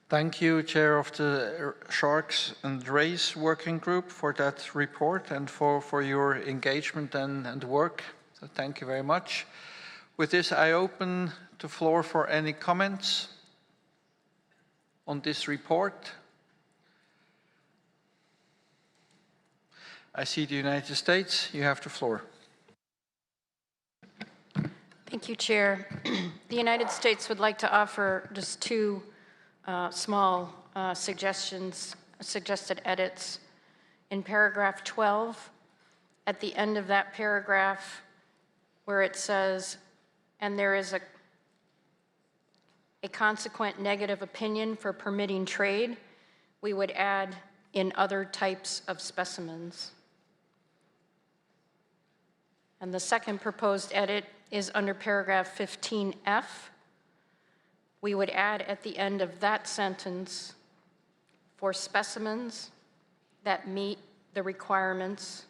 Thank you, Chair of the Sharks and Rays Working Group, for that report and for your engagement and work. So thank you very much. With this, I open the floor for any comments on this report. I see the United States. You have the floor. Thank you, Chair. The United States would like to offer just 2 small suggested edits. In paragraph 12, at the end of that paragraph, where it says, and there is a consequent negative opinion for permitting trade, we would add in other types of specimens. And the second proposed edit is under paragraph 15F. We would add at the end of that sentence, for specimens that meet the requirements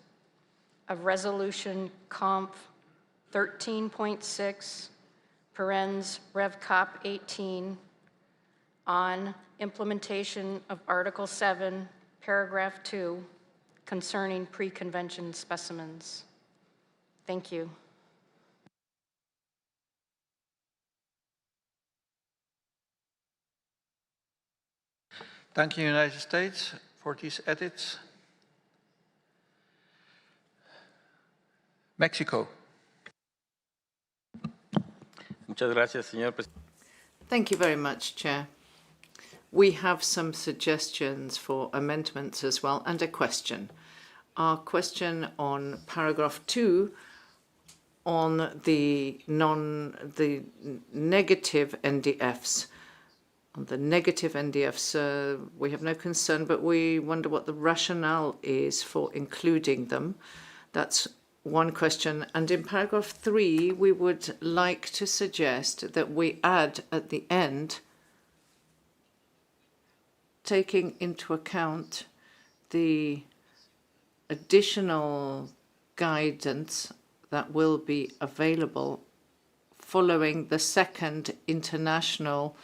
of Resolution Conf 13.6, parens Rev Cop 18, on implementation of Article 7, paragraph 2, concerning pre-convention specimens. Thank you. Thank you, United States, for these edits. Mexico. Muchas gracias, señor presidente. Thank you very much, Chair. We have some suggestions for amendments as well, and a question. Our question on paragraph 2 on the negative NDFs. On the negative NDFs, we have no concern, but we wonder what the rationale is for including them. That's one question. And in paragraph 3, we would like to suggest that we add at the end, taking into account the additional guidance that will be available following the second international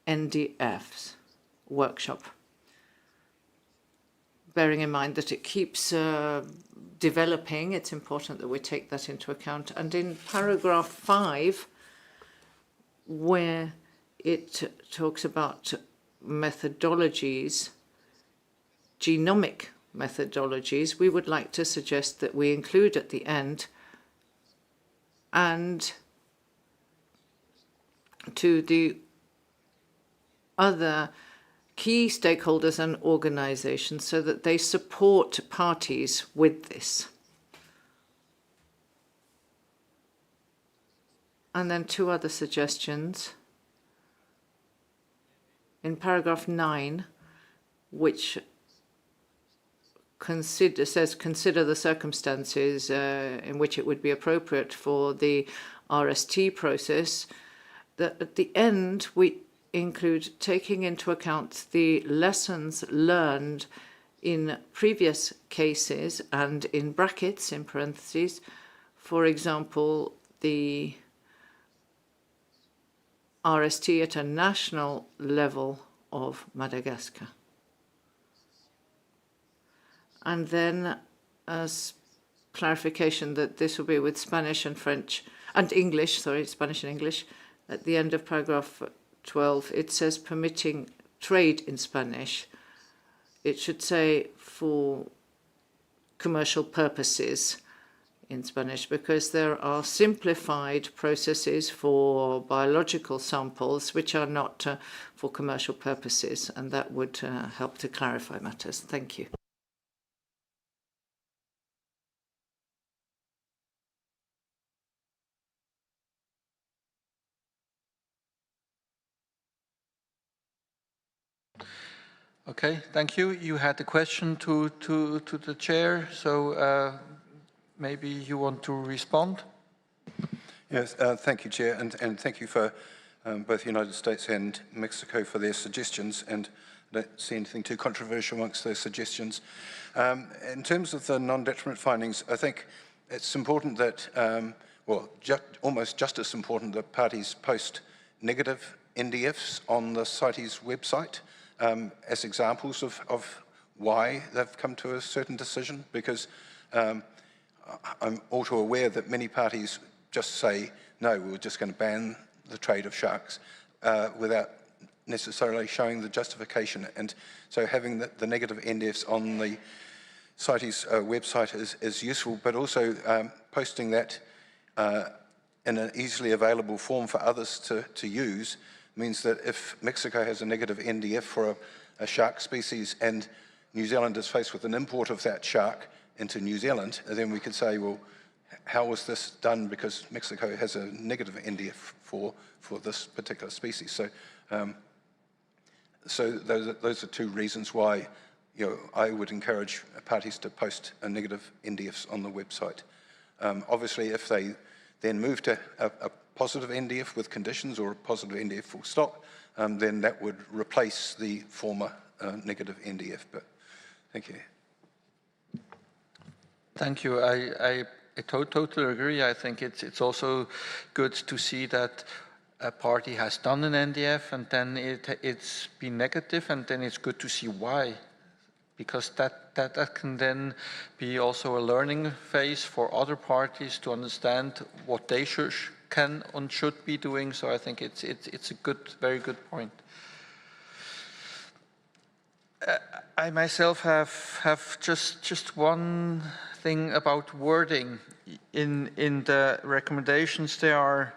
NDFs workshop. Bearing in mind that it keeps developing, it's important that we take that into account. And in paragraph 5, where it talks about methodologies, genomic methodologies, we would like to suggest that we include at the end and to the other key stakeholders and organizations so that they support parties with this. And then 2 other suggestions. In paragraph 9, which says consider the circumstances in which it would be appropriate for the RST process, that at the end we include taking into account the lessons learned in previous cases and in brackets, in parentheses, for example, the RST at a national level of Madagascar. And then as clarification that this will be with Spanish and French and English, Spanish and English, at the end of paragraph 12, it says permitting trade in Spanish. It should say for commercial purposes in Spanish, because there are simplified processes for biological samples which are not for commercial purposes, and that would help to clarify matters. Thank you. Okay, thank you. You had a question to the chair, so maybe you want to respond? Yes, thank you, Chair, and thank you for both the United States and Mexico for their suggestions, and I don't see anything too controversial amongst those suggestions. In terms of the non-detriment findings, I think it's important that, almost just as important that parties post negative NDFs on the CITES website as examples of why they've come to a certain decision, because I'm all too aware that many parties just say, no, we're just going to ban the trade of sharks without necessarily showing the justification. And so having the negative NDFs on the CITES website is useful, but also posting that in an easily available form for others to use means that if Mexico has a negative NDF for a shark species and New Zealand is faced with an import of that shark into New Zealand, then we could say, well, how was this done because Mexico has a negative NDF for this particular species? So, those are 2 reasons why I would encourage parties to post a negative NDFs on the website. Obviously, if they then move to a positive NDF with conditions or a positive NDF full stop, then that would replace the former negative NDF. But thank you. Thank you. I totally agree. I think it's also good to see that a party has done an NDF and then it's been negative, and then it's good to see why, because that can then be also a learning phase for other parties to understand what they can and should be doing. So I think it's a very good point. I myself have just one thing about wording. In the recommendations, there are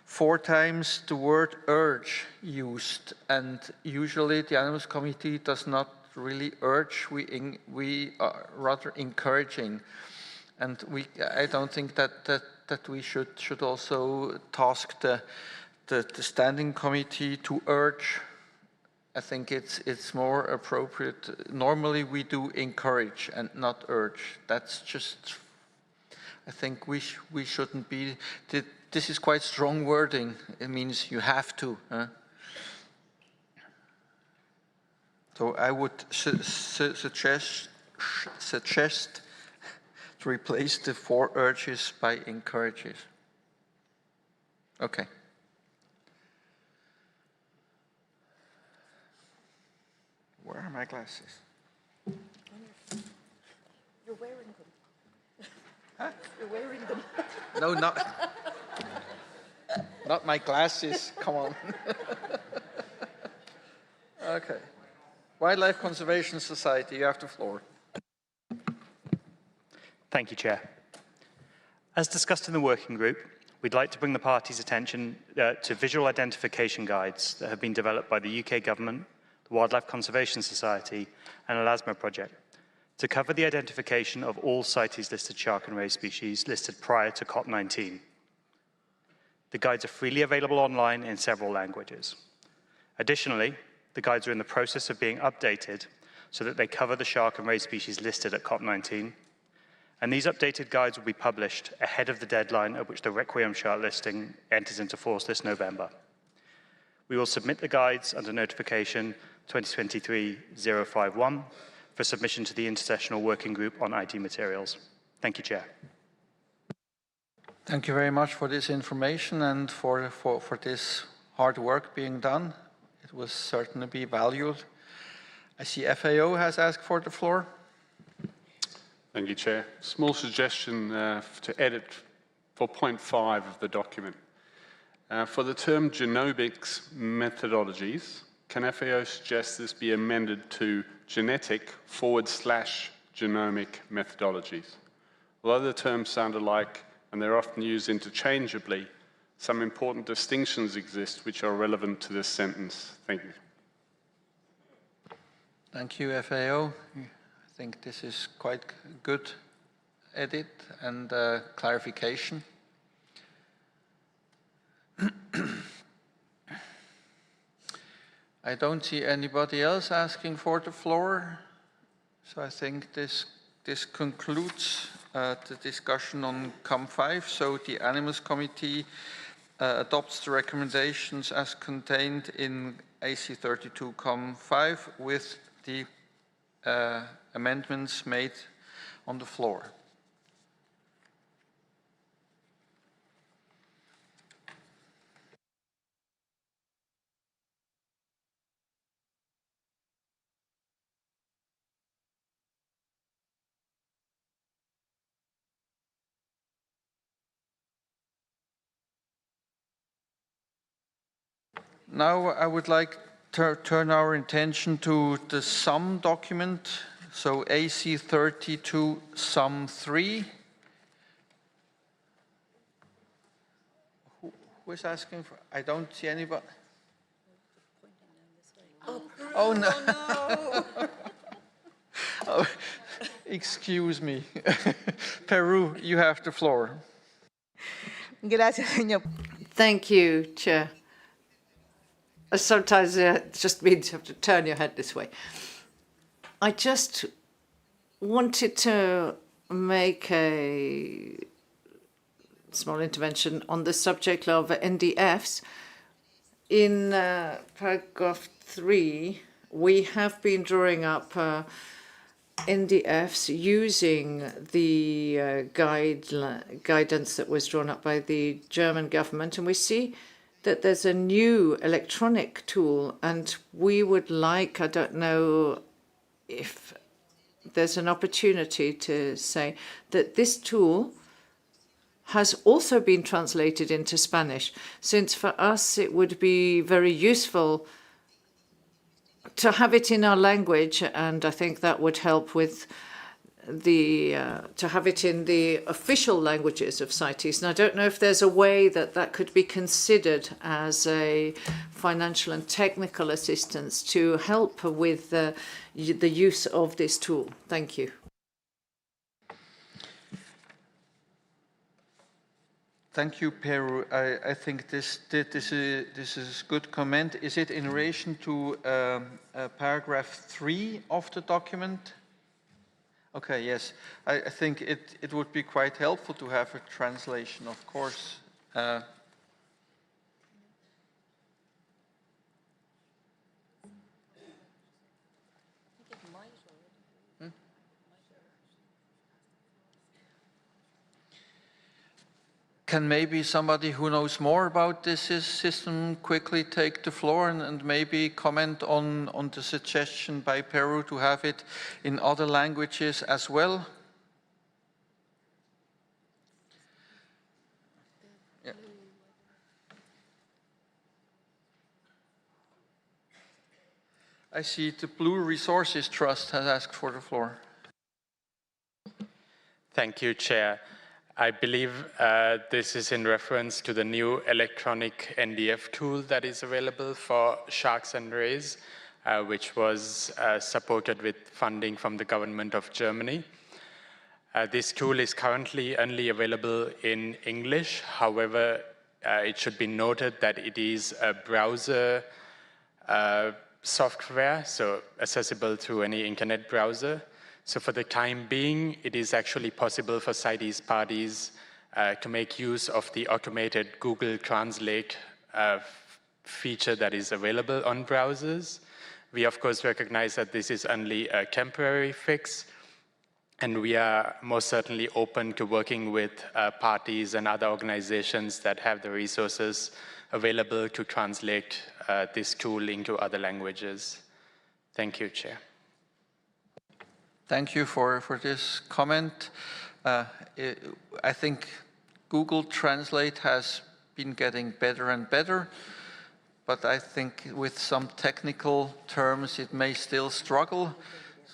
4 times the word urge used, and usually the Animals Committee does not really urge. We are rather encouraging, and I don't think that we should also task the the standing committee to urge. I think it's more appropriate. Normally we do encourage and not urge. That's just, I think we shouldn't be, this is quite strong wording. It means you have to. So I would suggest to replace the 4 urges by encourages. Okay. Where are my glasses? You're wearing them. Huh? You're wearing them. No, not my glasses. Come on. Okay. Wildlife Conservation Society, you have the floor. Thank you, Chair. As discussed in the working group, we'd like to bring the party's attention to visual identification guides that have been developed by the UK government, the Wildlife Conservation Society, and ELASMA project to cover the identification of all CITES listed shark and ray species listed prior to COP19. The guides are freely available online in several languages. Additionally, the guides are in the process of being updated so that they cover the shark and ray species listed at COP19. And these updated guides will be published ahead of the deadline at which the Requiem shark listing enters into force this November. We will submit the guides under notification 2023-051 for submission to the Intersessional Working Group on IT materials. Thank you, Chair. Thank you very much for this information and for this hard work being done. It will certainly be valued. I see FAO has asked for the floor. Thank you, Chair. Small suggestion to edit for point 5 of the document. For the term genomics methodologies, can FAO suggest this be amended to genetic/genomic methodologies? Although the terms sound alike and they're often used interchangeably, some important distinctions exist which are relevant to this sentence. Thank you. Thank you, FAO. I think this is quite good edit and clarification. I don't see anybody else asking for the floor, so I think this concludes the discussion on COM5. So the Animals Committee adopts the recommendations as contained in AC 32 COM5 with the amendments made on the floor. Now I would like to turn our attention to the sum document, so AC 32 sum 3. Who is asking for? I don't see anybody. Oh no! Oh, excuse me. Peru, you have the floor. Gracias, señor. Thank you, Chair. Sometimes it just means you have to turn your head this way. I just wanted to make a small intervention on the subject of NDFs. In paragraph 3, we have been drawing up NDFs using the guidance that was drawn up by the German government, and we see that there's a new electronic tool, and we would like, I don't know if there's an opportunity to say that this tool has also been translated into Spanish, since for us it would be very useful to have it in our language, and I think that would help with to have it in the official languages of CITES. And I don't know if there's a way that that could be considered as a financial and technical assistance to help with the use of this tool. Thank you. Thank you, Peru. I think this is good comment. Is it in relation to paragraph 3 of the document? Okay, yes. I think it would be quite helpful to have a translation, of course. Can maybe somebody who knows more about this system quickly take the floor and maybe comment on the suggestion by Peru to have it in other languages as well? Yeah. I see the Blue Resources Trust has asked for the floor. Thank you, Chair. I believe this is in reference to the new electronic NDF tool that is available for sharks and rays, which was supported with funding from the government of Germany. This tool is currently only available in English. However, it should be noted that it is a browser software, so accessible through any internet browser. So for the time being, it is actually possible for CITES parties to make use of the automated Google Translate feature that is available on browsers. We, of course, recognize that this is only a temporary fix, and we are most certainly open to working with parties and other organizations that have the resources available to translate this tool into other languages. Thank you, Chair. Thank you for this comment. I think Google Translate has been getting better and better, but I think with some technical terms it may still struggle.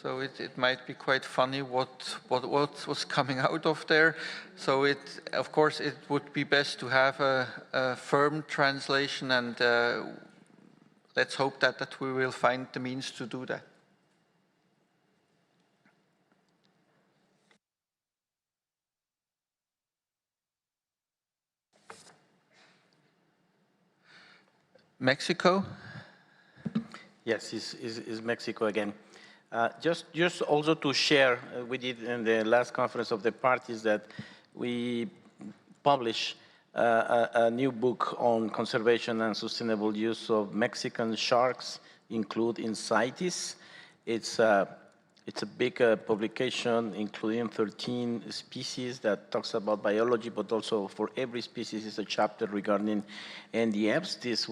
So it might be quite funny what was coming out of there. So of course it would be best to have a firm translation, and let's hope that we will find the means to do that. Mexico? Yes, it's Mexico again. Just also to share, we did in the last conference of the parties that we publish a new book on conservation and sustainable use of Mexican sharks, include in CITES. It's a big publication, including 13 species that talks about biology, but also for every species is a chapter regarding NDFs. This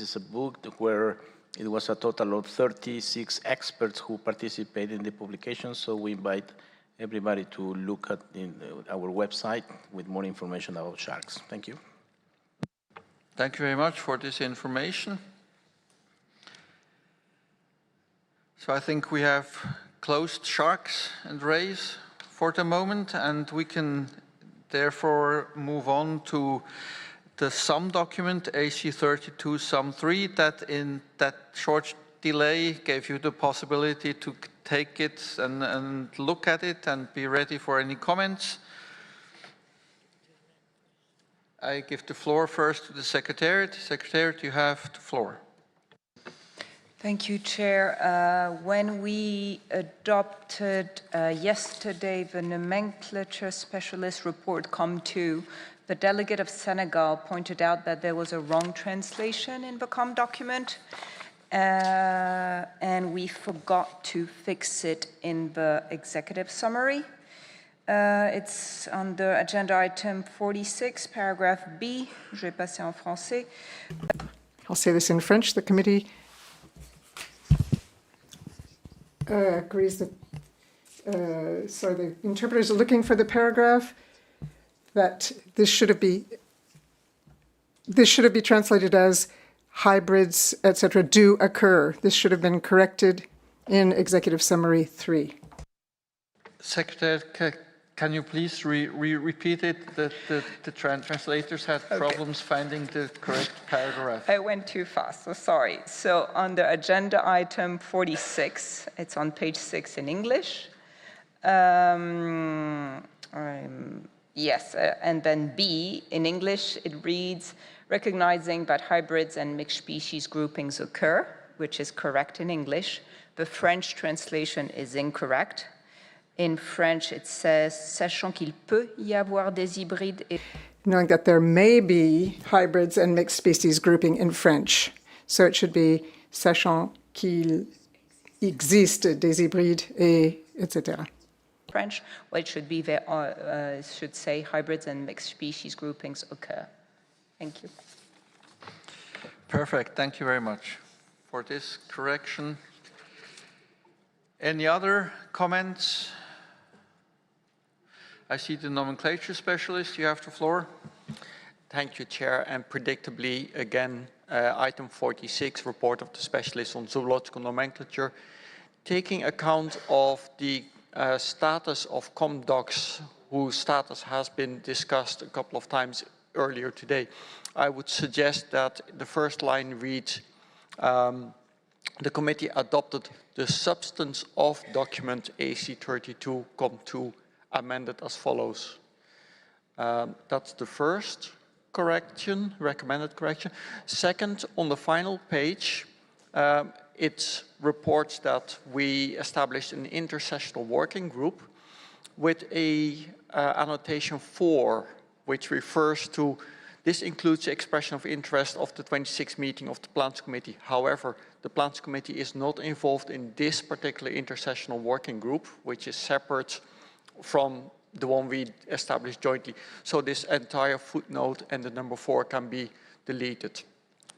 is a book where it was a total of 36 experts who participated in the publication, so we invite everybody to look at our website with more information about sharks. Thank you. Thank you very much for this information. So I think we have closed sharks and rays for the moment, and we can therefore move on to the sum document, AC32 Sum 3, that in that short delay gave you the possibility to take it and look at it and be ready for any comments. I give the floor first to the Secretariat. Secretariat, you have the floor. Thank you, Chair. When we adopted yesterday the nomenclature specialist report COM2, the delegate of Senegal pointed out that there was a wrong translation in the COM document, and we forgot to fix it in the executive summary. It's under agenda item 46, paragraph B. Je vais passer en français. I'll say this in French. The committee agrees that, the interpreters are looking for the paragraph that this should be translated as hybrids, etc., do occur. This should have been corrected in Executive Summary 3. Secretary, can you please repeat it? The translators had problems finding the correct paragraph. I went too fast, so sorry. So under agenda item 46, it's on page 6 in English. Yes, and then B, in English, it reads, recognizing that hybrids and mixed species groupings occur, which is correct in English. The French translation is incorrect. In French, it says, sachant qu'il peut y avoir des hybrides. Knowing that there may be hybrids and mixed species grouping in French. So it should be sachant qu'il existe des hybrides, et etc. French, well, it should be there, should say hybrids and mixed species groupings occur. Thank you. Perfect. Thank you very much for this correction. Any other comments? I see the nomenclature specialist. You have the floor. Thank you, Chair. And predictably, again, item 46, report of the specialist on zoological nomenclature. Taking account of the status of ComDocs, whose status has been discussed a couple of times earlier today, I would suggest that the first line reads, the committee adopted the substance of document AC32 COM2 amended as follows. That's the first correction, recommended correction. Second, on the final page, it reports that we established an intersessional working group with a annotation 4, which refers to this includes the expression of interest of the 26th meeting of the Plants Committee. However, the Plants Committee is not involved in this particular intersessional working group, which is separate from the one we established jointly. So this entire footnote and the number 4 can be deleted.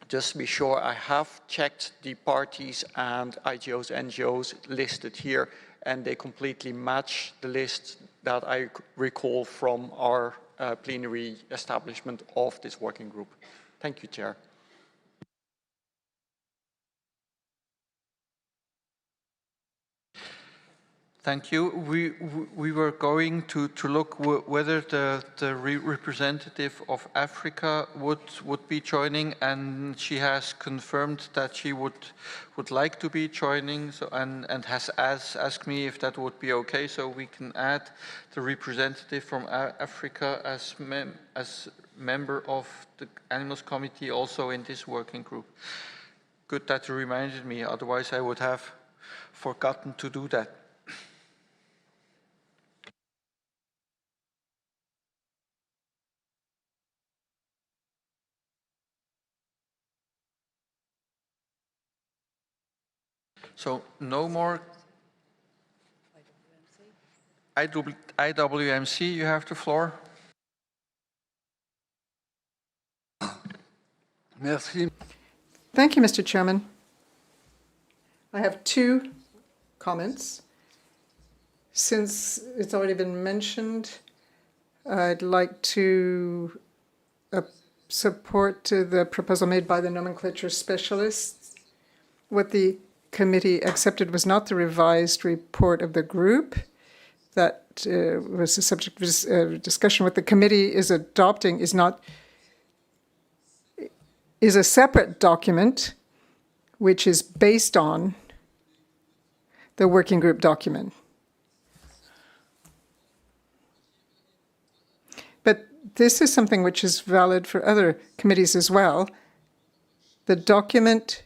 Just to be sure, I have checked the parties and IGOs, NGOs listed here, and they completely match the list that I recall from our plenary establishment of this working group. Thank you, Chair. Thank you. We were going to look whether the representative of Africa would be joining, and she has confirmed that she would like to be joining, so, and has asked me if that would be okay, so we can add the representative from Africa as member of the Animals Committee also in this working group. Good that you reminded me, otherwise I would have forgotten to do that. So no more IWMC, you have the floor. Merci. Thank you, Mr. Chairman. I have 2 comments. Since it's already been mentioned, I'd like to support the proposal made by the nomenclature specialists. What the committee accepted was not the revised report of the group. That was the subject of discussion. What the committee is adopting is a separate document which is based on the working group document. But this is something which is valid for other committees as well. The document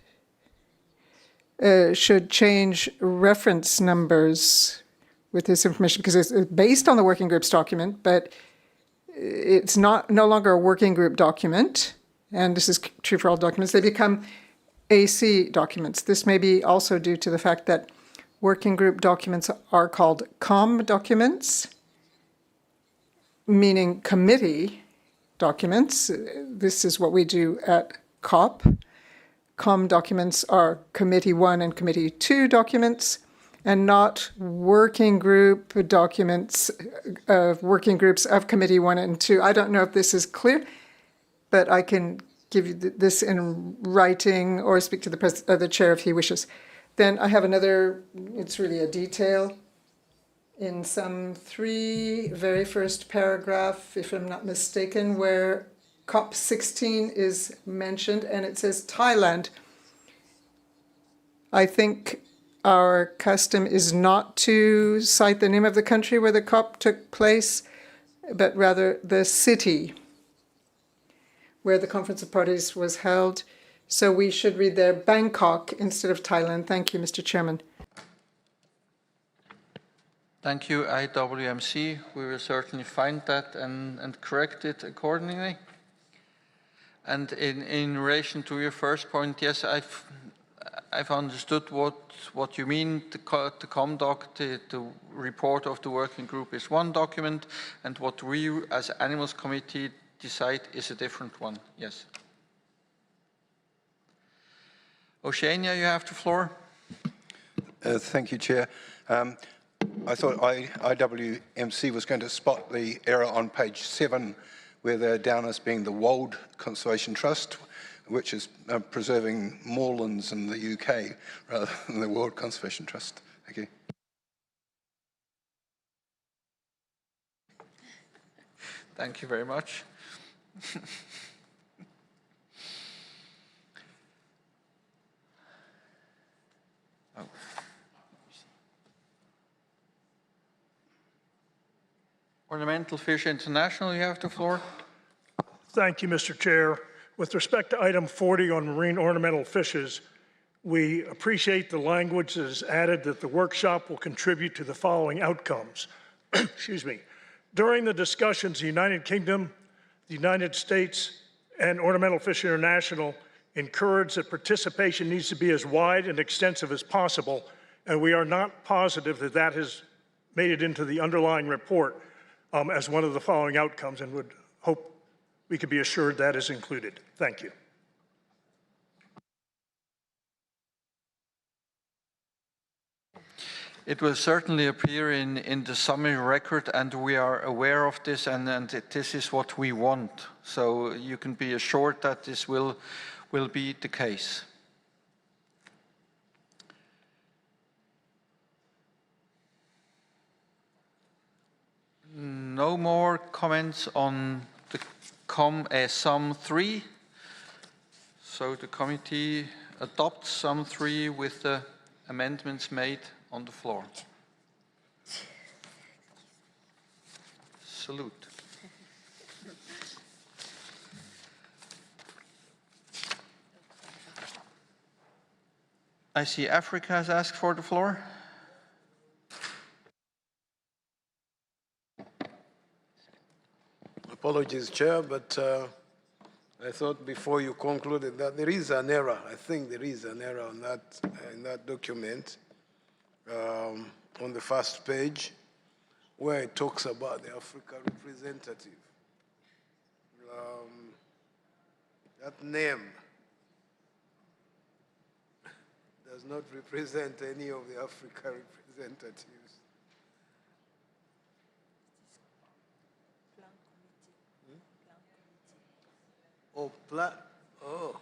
should change reference numbers with this information because it's based on the working group's document, but it's no longer a working group document, and this is true for all documents. They become AC documents. This may be also due to the fact that working group documents are called COM documents, meaning committee documents. This is what we do at COP. COM documents are Committee 1 and Committee 2 documents, and not working group documents of working groups of Committee 1 and 2. I don't know if this is clear, but I can give you this in writing or speak to the chair if he wishes. Then I have another, it's really a detail. In some 3, very first paragraph, if I'm not mistaken, where COP16 is mentioned, and it says Thailand. I think our custom is not to cite the name of the country where the COP took place, but rather the city where the Conference of Parties was held. So we should read there Bangkok instead of Thailand. Thank you, Mr. Chairman. Thank you, IWMC. We will certainly find that and correct it accordingly. And in relation to your first point, yes, I've understood what you mean. The COMDOC, the report of the working group is one document, and what we as Animals Committee decide is a different one, yes. Oceania, you have the floor. Thank you, Chair. I thought IWMC was going to spot the error on page 7, where they're down as being the Wold Conservation Trust, which is preserving moorlands in the UK rather than the World Conservation Trust. Thank you. Thank you very much. Oh. Ornamental Fish International, you have the floor. Thank you, Mr. Chair. With respect to item 40 on marine ornamental fishes, we appreciate the language that is added that the workshop will contribute to the following outcomes. Excuse me. During the discussions, the United Kingdom, the United States, and Ornamental Fish International encourage that participation needs to be as wide and extensive as possible, and we are not positive that that has made it into the underlying report as one of the following outcomes, and would hope we could be assured that is included. Thank you. It will certainly appear in the summary record, and we are aware of this, and this is what we want. So you can be assured that this will be the case. No more comments on the Sum 3. So the committee adopts Sum 3 with the amendments made on the floor. Salute. I see Africa has asked for the floor. Apologies, Chair, but I thought before you concluded that there is an error. I think there is an error on that in that document on the first page, where it talks about the Africa representative. That name does not represent any of the Africa representatives. Oh, oh.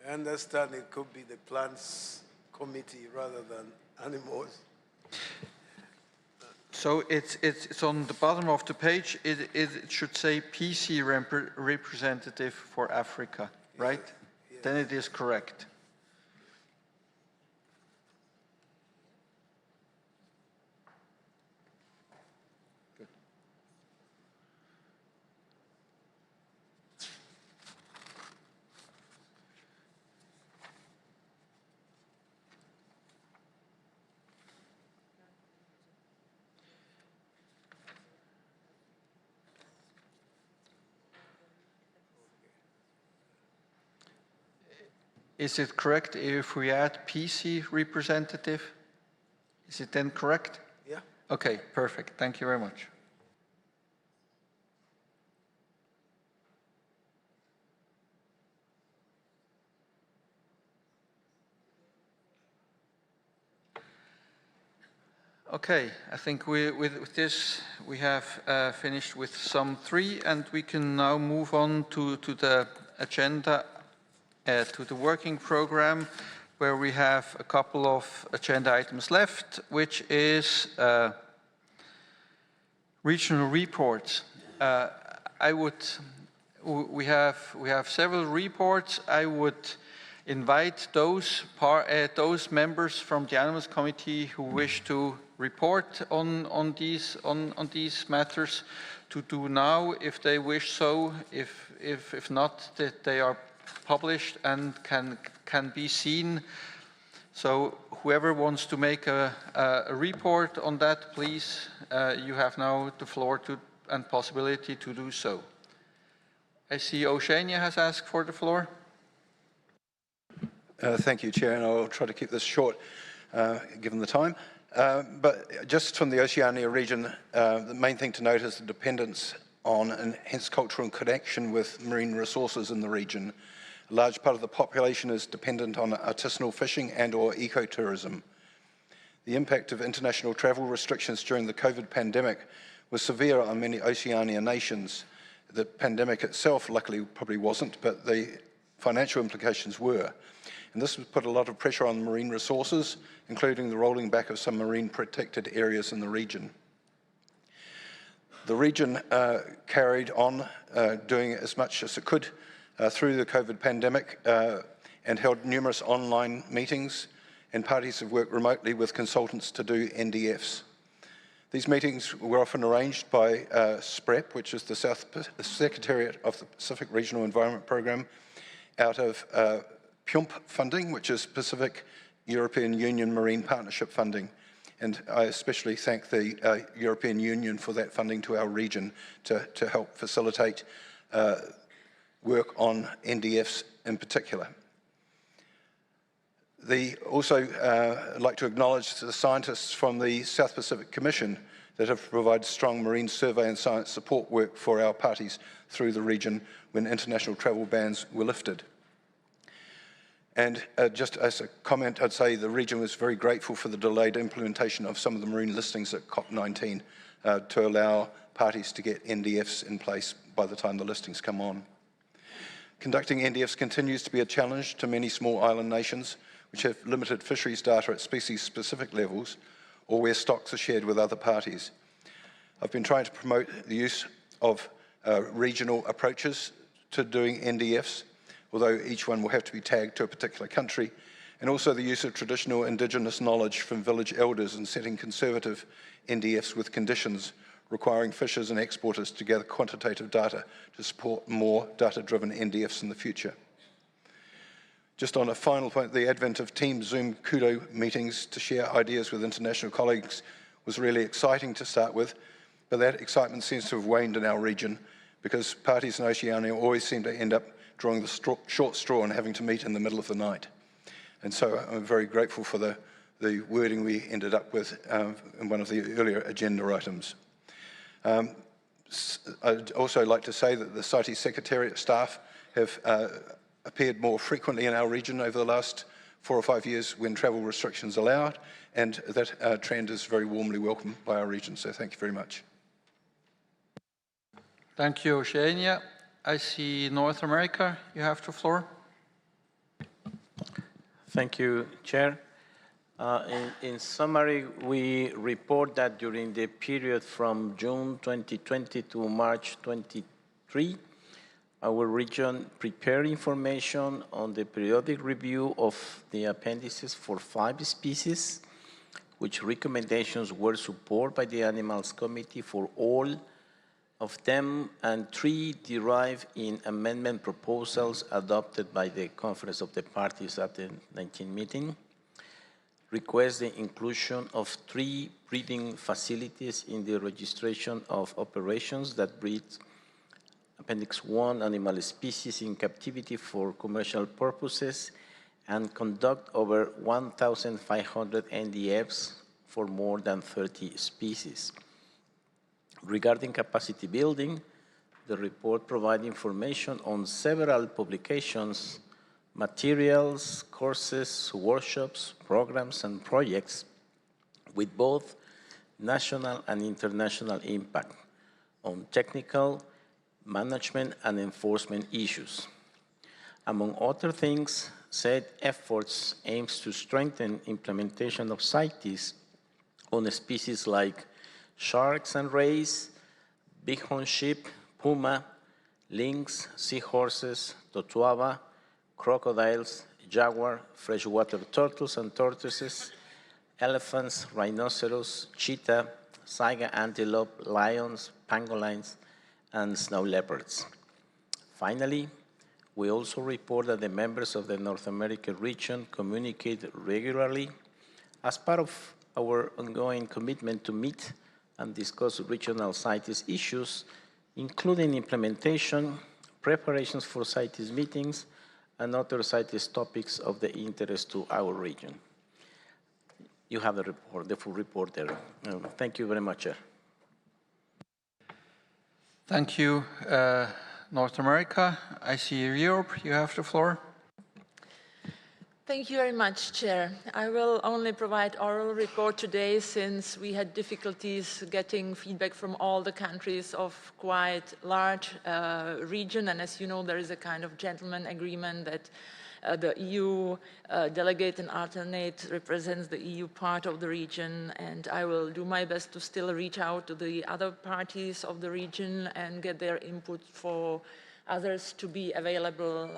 I understand it could be the plants committee rather than animals. So it's on the bottom of the page. It should say PC representative for Africa, right? Yeah. Then it is correct. Is it correct if we add PC representative? Is it then correct? Yeah. Okay, perfect. Thank you very much. Okay, I think with this we have finished with Sum 3, and we can now move on to the agenda, to the working program, where we have a couple of agenda items left, which is regional reports. We have several reports. I would invite those members from the Animals Committee who wish to report on these matters to do now, if they wish so. If not, that they are published and can be seen. So whoever wants to make a report on that, please, you have now the floor and possibility to do so. I see Oceania has asked for the floor. Thank you, Chair, and I'll try to keep this short, given the time. But just from the Oceania region, the main thing to note is the dependence on and hence cultural connection with marine resources in the region. A large part of the population is dependent on artisanal fishing and or ecotourism. The impact of international travel restrictions during the COVID pandemic was severe on many Oceania nations. The pandemic itself, luckily, probably wasn't, but the financial implications were. And this put a lot of pressure on marine resources, including the rolling back of some marine protected areas in the region. The region carried on doing as much as it could through the COVID pandemic and held numerous online meetings, and parties have worked remotely with consultants to do NDFs. These meetings were often arranged by SPREP, which is the Secretariat of the Pacific Regional Environment Programme, out of PUMP funding, which is Pacific European Union Marine Partnership funding. And I especially thank the European Union for that funding to our region to help facilitate work on NDFs in particular. Also, I'd like to acknowledge the scientists from the South Pacific Commission that have provided strong marine survey and science support work for our parties through the region when international travel bans were lifted. And just as a comment, I'd say the region was very grateful for the delayed implementation of some of the marine listings at COP19 to allow parties to get NDFs in place by the time the listings come on. Conducting NDFs continues to be a challenge to many small island nations which have limited fisheries data at species-specific levels or where stocks are shared with other parties. I've been trying to promote the use of regional approaches to doing NDFs, although each one will have to be tagged to a particular country, and also the use of traditional indigenous knowledge from village elders in setting conservative NDFs with conditions requiring fishers and exporters to gather quantitative data to support more data-driven NDFs in the future. Just on a final point, the advent of Team Zoom Kudo meetings to share ideas with international colleagues was really exciting to start with, but that excitement seems to have waned in our region because parties in Oceania always seem to end up drawing the short straw and having to meet in the middle of the night. And so I'm very grateful for the wording we ended up with in one of the earlier agenda items. I'd also like to say that the CITES Secretariat staff have appeared more frequently in our region over the last 4 or 5 years when travel restrictions allowed, and that trend is very warmly welcomed by our region. So thank you very much. Thank you, Oceania. I see North America. You have the floor. Thank you, Chair. In summary, we report that during the period from June 2020 to March 23, our region prepared information on the periodic review of the appendices for 5 species, which recommendations were supported by the Animals Committee for all of them, and 3 derived in amendment proposals adopted by the Conference of the Parties at the 19th meeting. Request the inclusion of 3 breeding facilities in the registration of operations that breed Appendix 1 animal species in captivity for commercial purposes and conduct over 1,500 NDFs for more than 30 species. Regarding capacity building, the report provides information on several publications, materials, courses, workshops, programs, and projects with both national and international impact on technical, management, and enforcement issues. Among other things, said efforts aims to strengthen implementation of CITES on species like sharks and rays, bighorn sheep, puma, lynx, seahorses, totuaba, crocodiles, jaguar, freshwater turtles and tortoises, elephants, rhinoceros, cheetah, saiga antelope, lions, pangolins, and snow leopards. Finally, we also report that the members of the North America region communicate regularly as part of our ongoing commitment to meet and discuss regional CITES issues, including implementation, preparations for CITES meetings, and other CITES topics of the interest to our region. You have the report, the full report there. Thank you very much, Chair. Thank you, North America. I see Europe, you have the floor. Thank you very much, Chair. I will only provide oral report today since we had difficulties getting feedback from all the countries of quite large region. And as you know, there is a kind of gentleman agreement that the EU delegate and alternate represents the EU part of the region. And I will do my best to still reach out to the other parties of the region and get their input for others to be available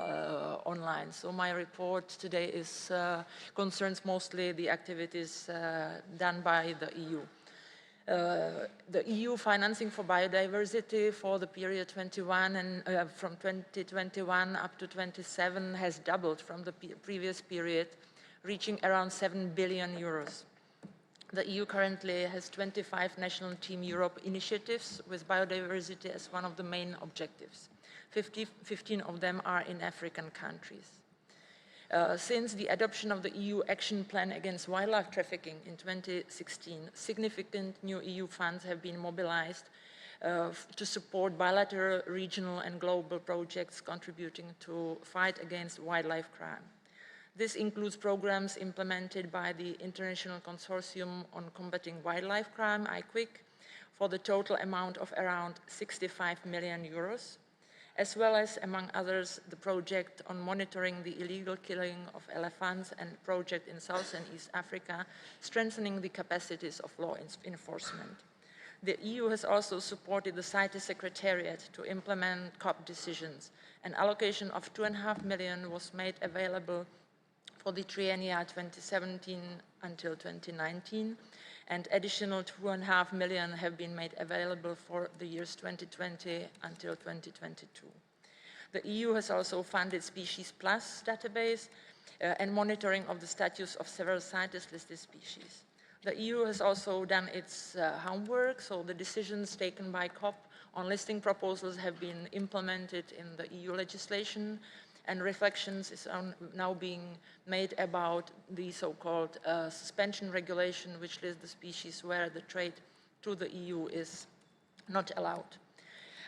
online. So my report today is concerns mostly the activities done by the EU. The EU financing for biodiversity for the period 21 and from 2021 up to 27 has doubled from the previous period, reaching around 7 billion euros. The EU currently has 25 national Team Europe initiatives with biodiversity as one of the main objectives. 15 of them are in African countries. Since the adoption of the EU Action Plan against wildlife trafficking in 2016, significant new EU funds have been mobilized to support bilateral, regional and global projects contributing to fight against wildlife crime. This includes programs implemented by the International Consortium on Combating Wildlife Crime, IQWIC, for the total amount of around 65 million euros, as well as, among others, the project on monitoring the illegal killing of elephants and project in South and East Africa, strengthening the capacities of law enforcement. The EU has also supported the CITES Secretariat to implement COP decisions. An allocation of 2.5 million was made available for the triennia 2017 until 2019, and additional 2.5 million have been made available for the years 2020 until 2022. The EU has also funded Species Plus database and monitoring of the status of several CITES-listed species. The EU has also done its homework, so the decisions taken by COP on listing proposals have been implemented in the EU legislation, and reflections is now being made about the so-called suspension regulation, which lists the species where the trade to the EU is not allowed.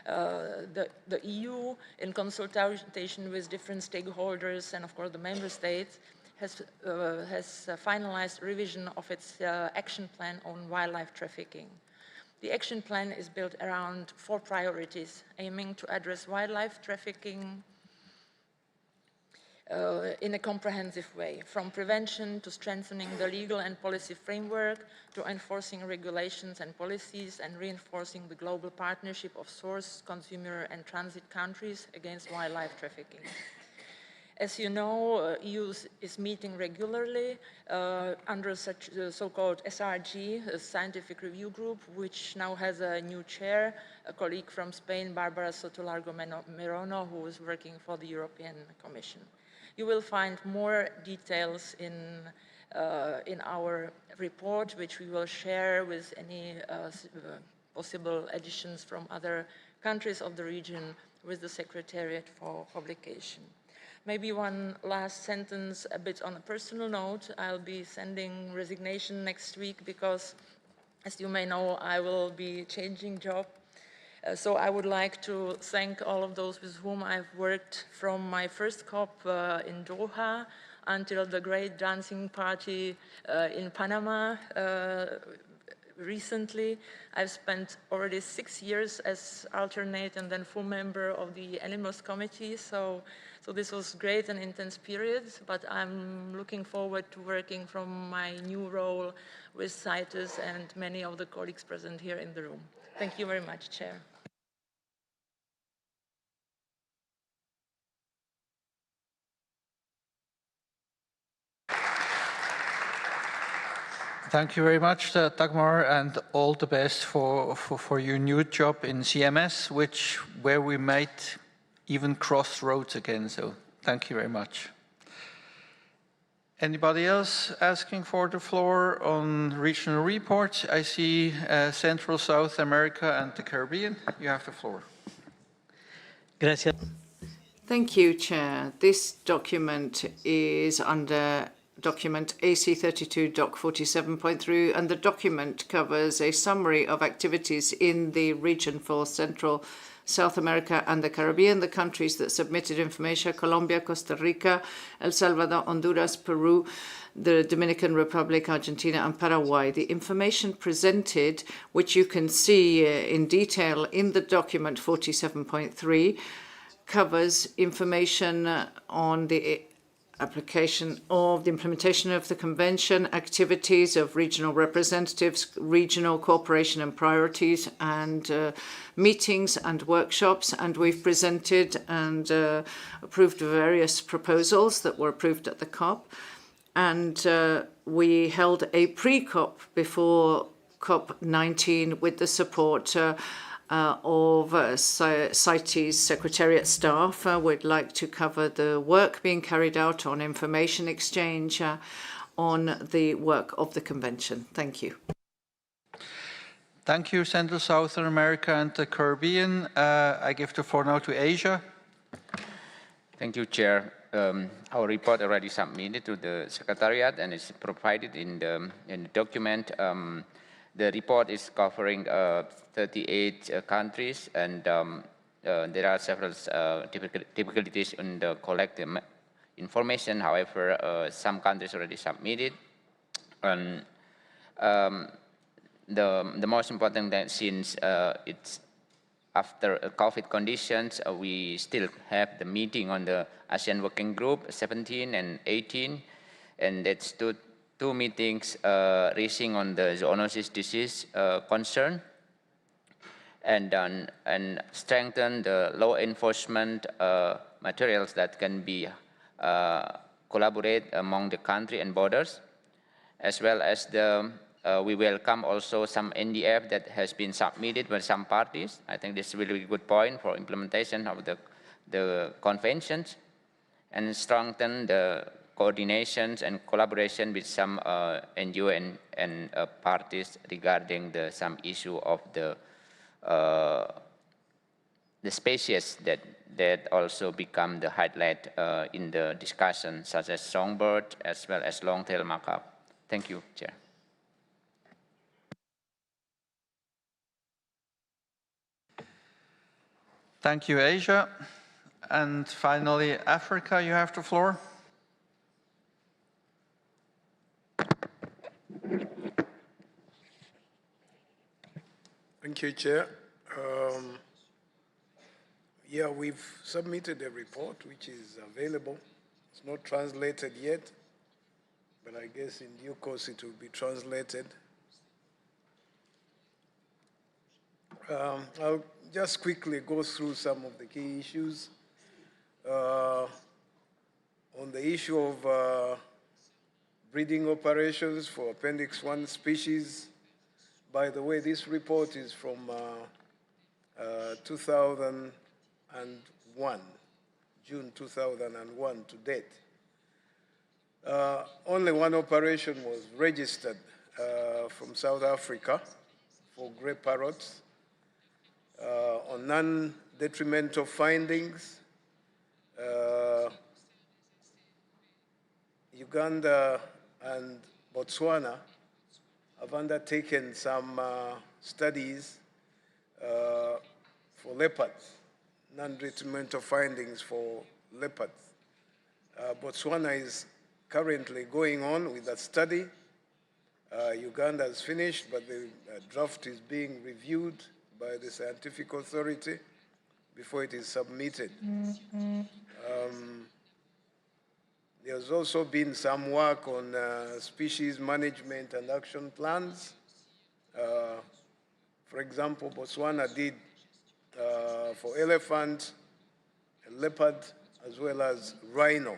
The EU, in consultation with different stakeholders and of course the member states, has finalized revision of its action plan on wildlife trafficking. The action plan is built around 4 priorities, aiming to address wildlife trafficking in a comprehensive way, from prevention to strengthening the legal and policy framework, to enforcing regulations and policies, and reinforcing the global partnership of source, consumer, and transit countries against wildlife trafficking. As you know, EU is meeting regularly under such the so-called SRG, a scientific review group, which now has a new chair, a colleague from Spain, Barbara Sotolargo Merono, who is working for the European Commission. You will find more details in our report, which we will share with any possible additions from other countries of the region with the Secretariat for publication. Maybe one last sentence, a bit on a personal note. I'll be sending resignation next week because, as you may know, I will be changing job. So I would like to thank all of those with whom I've worked from my first COP in Doha until the great dancing party in Panama recently. I've spent already 6 years as alternate and then full member of the Animals Committee. So this was great and intense period, but I'm looking forward to working from my new role with CITES and many of the colleagues present here in the room. Thank you very much, Chair. Thank you very much, Dagmar, and all the best for your new job in CMS, where we might even cross roads again. So thank you very much. Anybody else asking for the floor on regional reports? I see Central, South America, and the Caribbean. You have the floor. Gracias. Thank you, Chair. This document is under document AC32 Doc 47.3, and the document covers a summary of activities in the region for Central, South America and the Caribbean, the countries that submitted information: Colombia, Costa Rica, El Salvador, Honduras, Peru, the Dominican Republic, Argentina and Paraguay. The information presented, which you can see in detail in the document 47.3, covers information on the application of the implementation of the convention, activities of regional representatives, regional cooperation and priorities, and meetings and workshops. And we've presented and approved various proposals that were approved at the COP. And we held a pre-COP before COP19 with the support of CITES Secretariat staff. We'd like to cover the work being carried out on information exchange on the work of the convention. Thank you. Thank you, Central, Southern America and the Caribbean. I give the floor now to Asia. Thank you, Chair. Our report already submitted to the Secretariat and is provided in the document. The report is covering 38 countries, and there are several difficulties in the collecting information. However, some countries already submitted. And the most important that since it's after COVID conditions, we still have the meeting on the ASEAN Working Group 17 and 18, and that's two meetings raising on the zoonosis disease concern, and strengthen the law enforcement materials that can be collaborate among the country and borders, as well as we welcome also some NDF that has been submitted by some parties. I think this is a really good point for implementation of the conventions, and strengthen the coordinations and collaboration with some NGO and parties regarding some issue of the species that also become the highlight in the discussion, such as songbird as well as long-tailed macaque. Thank you, Chair. Thank you, Asia. And finally, Africa, you have the floor. Thank you, Chair. Yeah, we've submitted a report which is available. It's not translated yet, but I guess in due course it will be translated. I'll just quickly go through some of the key issues. On the issue of breeding operations for Appendix 1 species, by the way, this report is from 2001, June 2001 to date. Only one operation was registered from South Africa for grey parrots. On non-detrimental findings, Uganda and Botswana have undertaken some studies for leopards, non-detrimental findings for leopards. Botswana is currently going on with that study. Uganda has finished, but the draft is being reviewed by the scientific authority before it is submitted. There's also been some work on species management and action plans. For example, Botswana did for elephant, leopard, as well as rhino.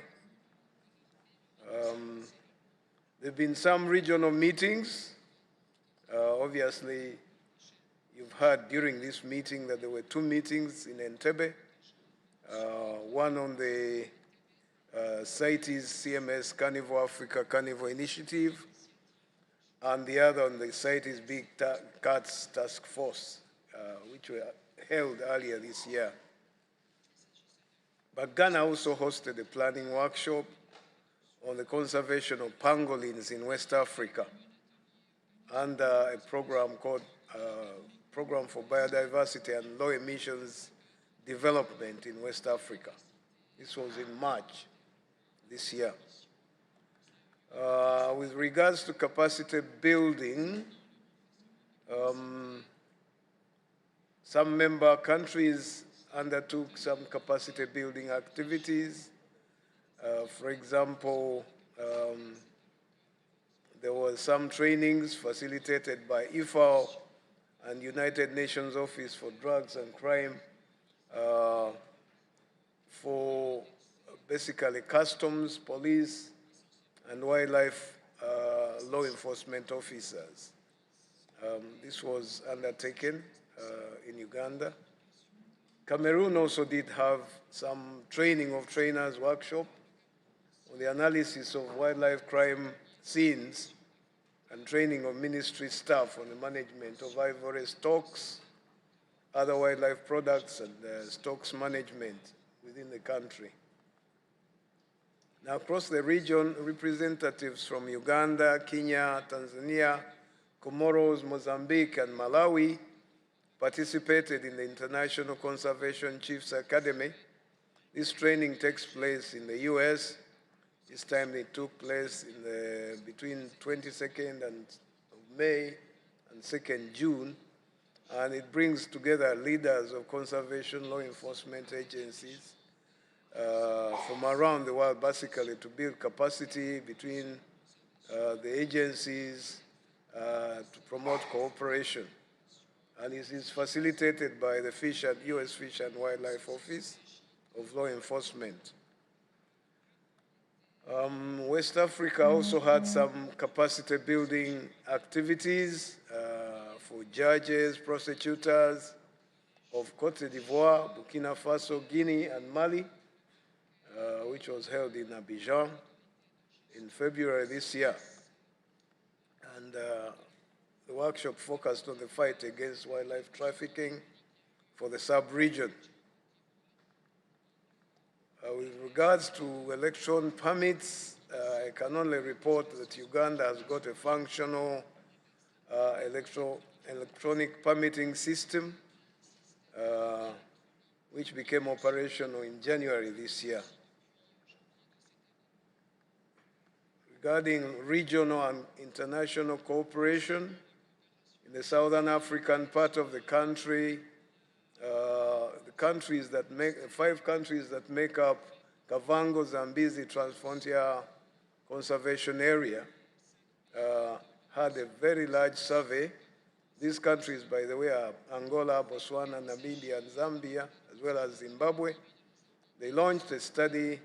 There have been some regional meetings. Obviously, you've heard during this meeting that there were 2 meetings in Entebbe, one on the CITES CMS Carnivore Africa Carnivore Initiative, and the other on the CITES Big Cats Task Force, which were held earlier this year. But Ghana also hosted a planning workshop on the conservation of pangolins in West Africa under a program called Program for Biodiversity and Low Emissions Development in West Africa. This was in March this year. With regards to capacity building, some member countries undertook some capacity building activities. For example, there were some trainings facilitated by IFAO and United Nations Office for Drugs and Crime for basically customs, police, and wildlife law enforcement officers. This was undertaken in Uganda. Cameroon also did have some training of trainers workshop on the analysis of wildlife crime scenes and training of ministry staff on the management of ivory stocks, other wildlife products, and stocks management within the country. Now, across the region, representatives from Uganda, Kenya, Tanzania, Comoros, Mozambique, and Malawi participated in the International Conservation Chiefs Academy. This training takes place in the US. This time it took place in between 22nd of May and 2nd June, and it brings together leaders of conservation law enforcement agencies from around the world, basically to build capacity between the agencies to promote cooperation. And it is facilitated by the US Fish and Wildlife Office of Law Enforcement. West Africa also had some capacity building activities for judges, prosecutors of Côte d'Ivoire, Burkina Faso, Guinea, and Mali, which was held in Abidjan in February this year. And the workshop focused on the fight against wildlife trafficking for the sub-region. With regards to election permits, I can only report that Uganda has got a functional electronic permitting system, which became operational in January this year. Regarding regional and international cooperation, in the southern African part of the country, the 5 countries that make up Kavango Zambezi Transfrontier Conservation Area had a very large survey. These countries, by the way, are Angola, Botswana, Namibia, and Zambia, as well as Zimbabwe. They launched a study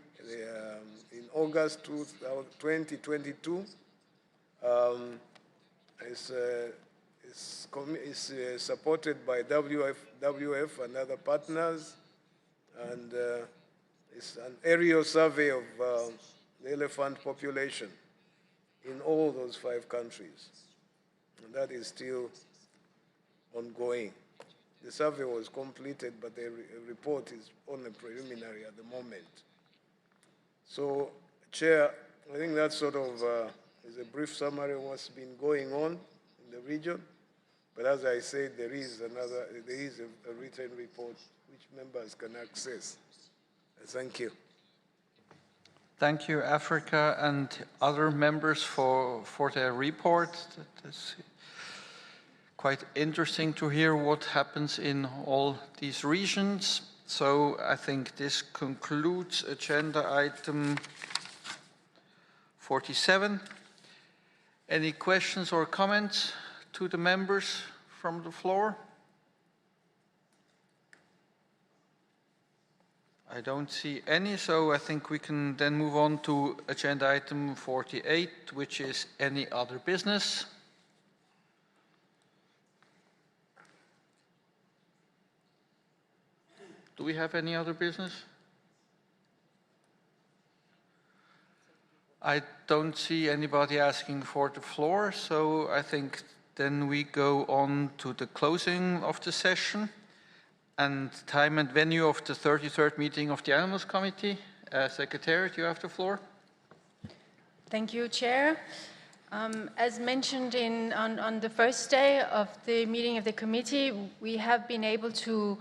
in August 2022. It's supported by WWF and other partners, and it's an aerial survey of the elephant population in all those 5 countries. And that is still ongoing. The survey was completed, but the report is only preliminary at the moment. So, Chair, I think that sort of is a brief summary of what's been going on in the region. But as I said, there is a written report which members can access. Thank you. Thank you, Africa and other members for their report. That is quite interesting to hear what happens in all these regions. So I think this concludes agenda item 47. Any questions or comments to the members from the floor? I don't see any, so I think we can then move on to agenda item 48, which is any other business. Do we have any other business? I don't see anybody asking for the floor, so I think then we go on to the closing of the session and time and venue of the 33rd meeting of the Animals Committee. Secretariat, you have the floor. Thank you, Chair. As mentioned on the first day of the meeting of the committee, we have been able to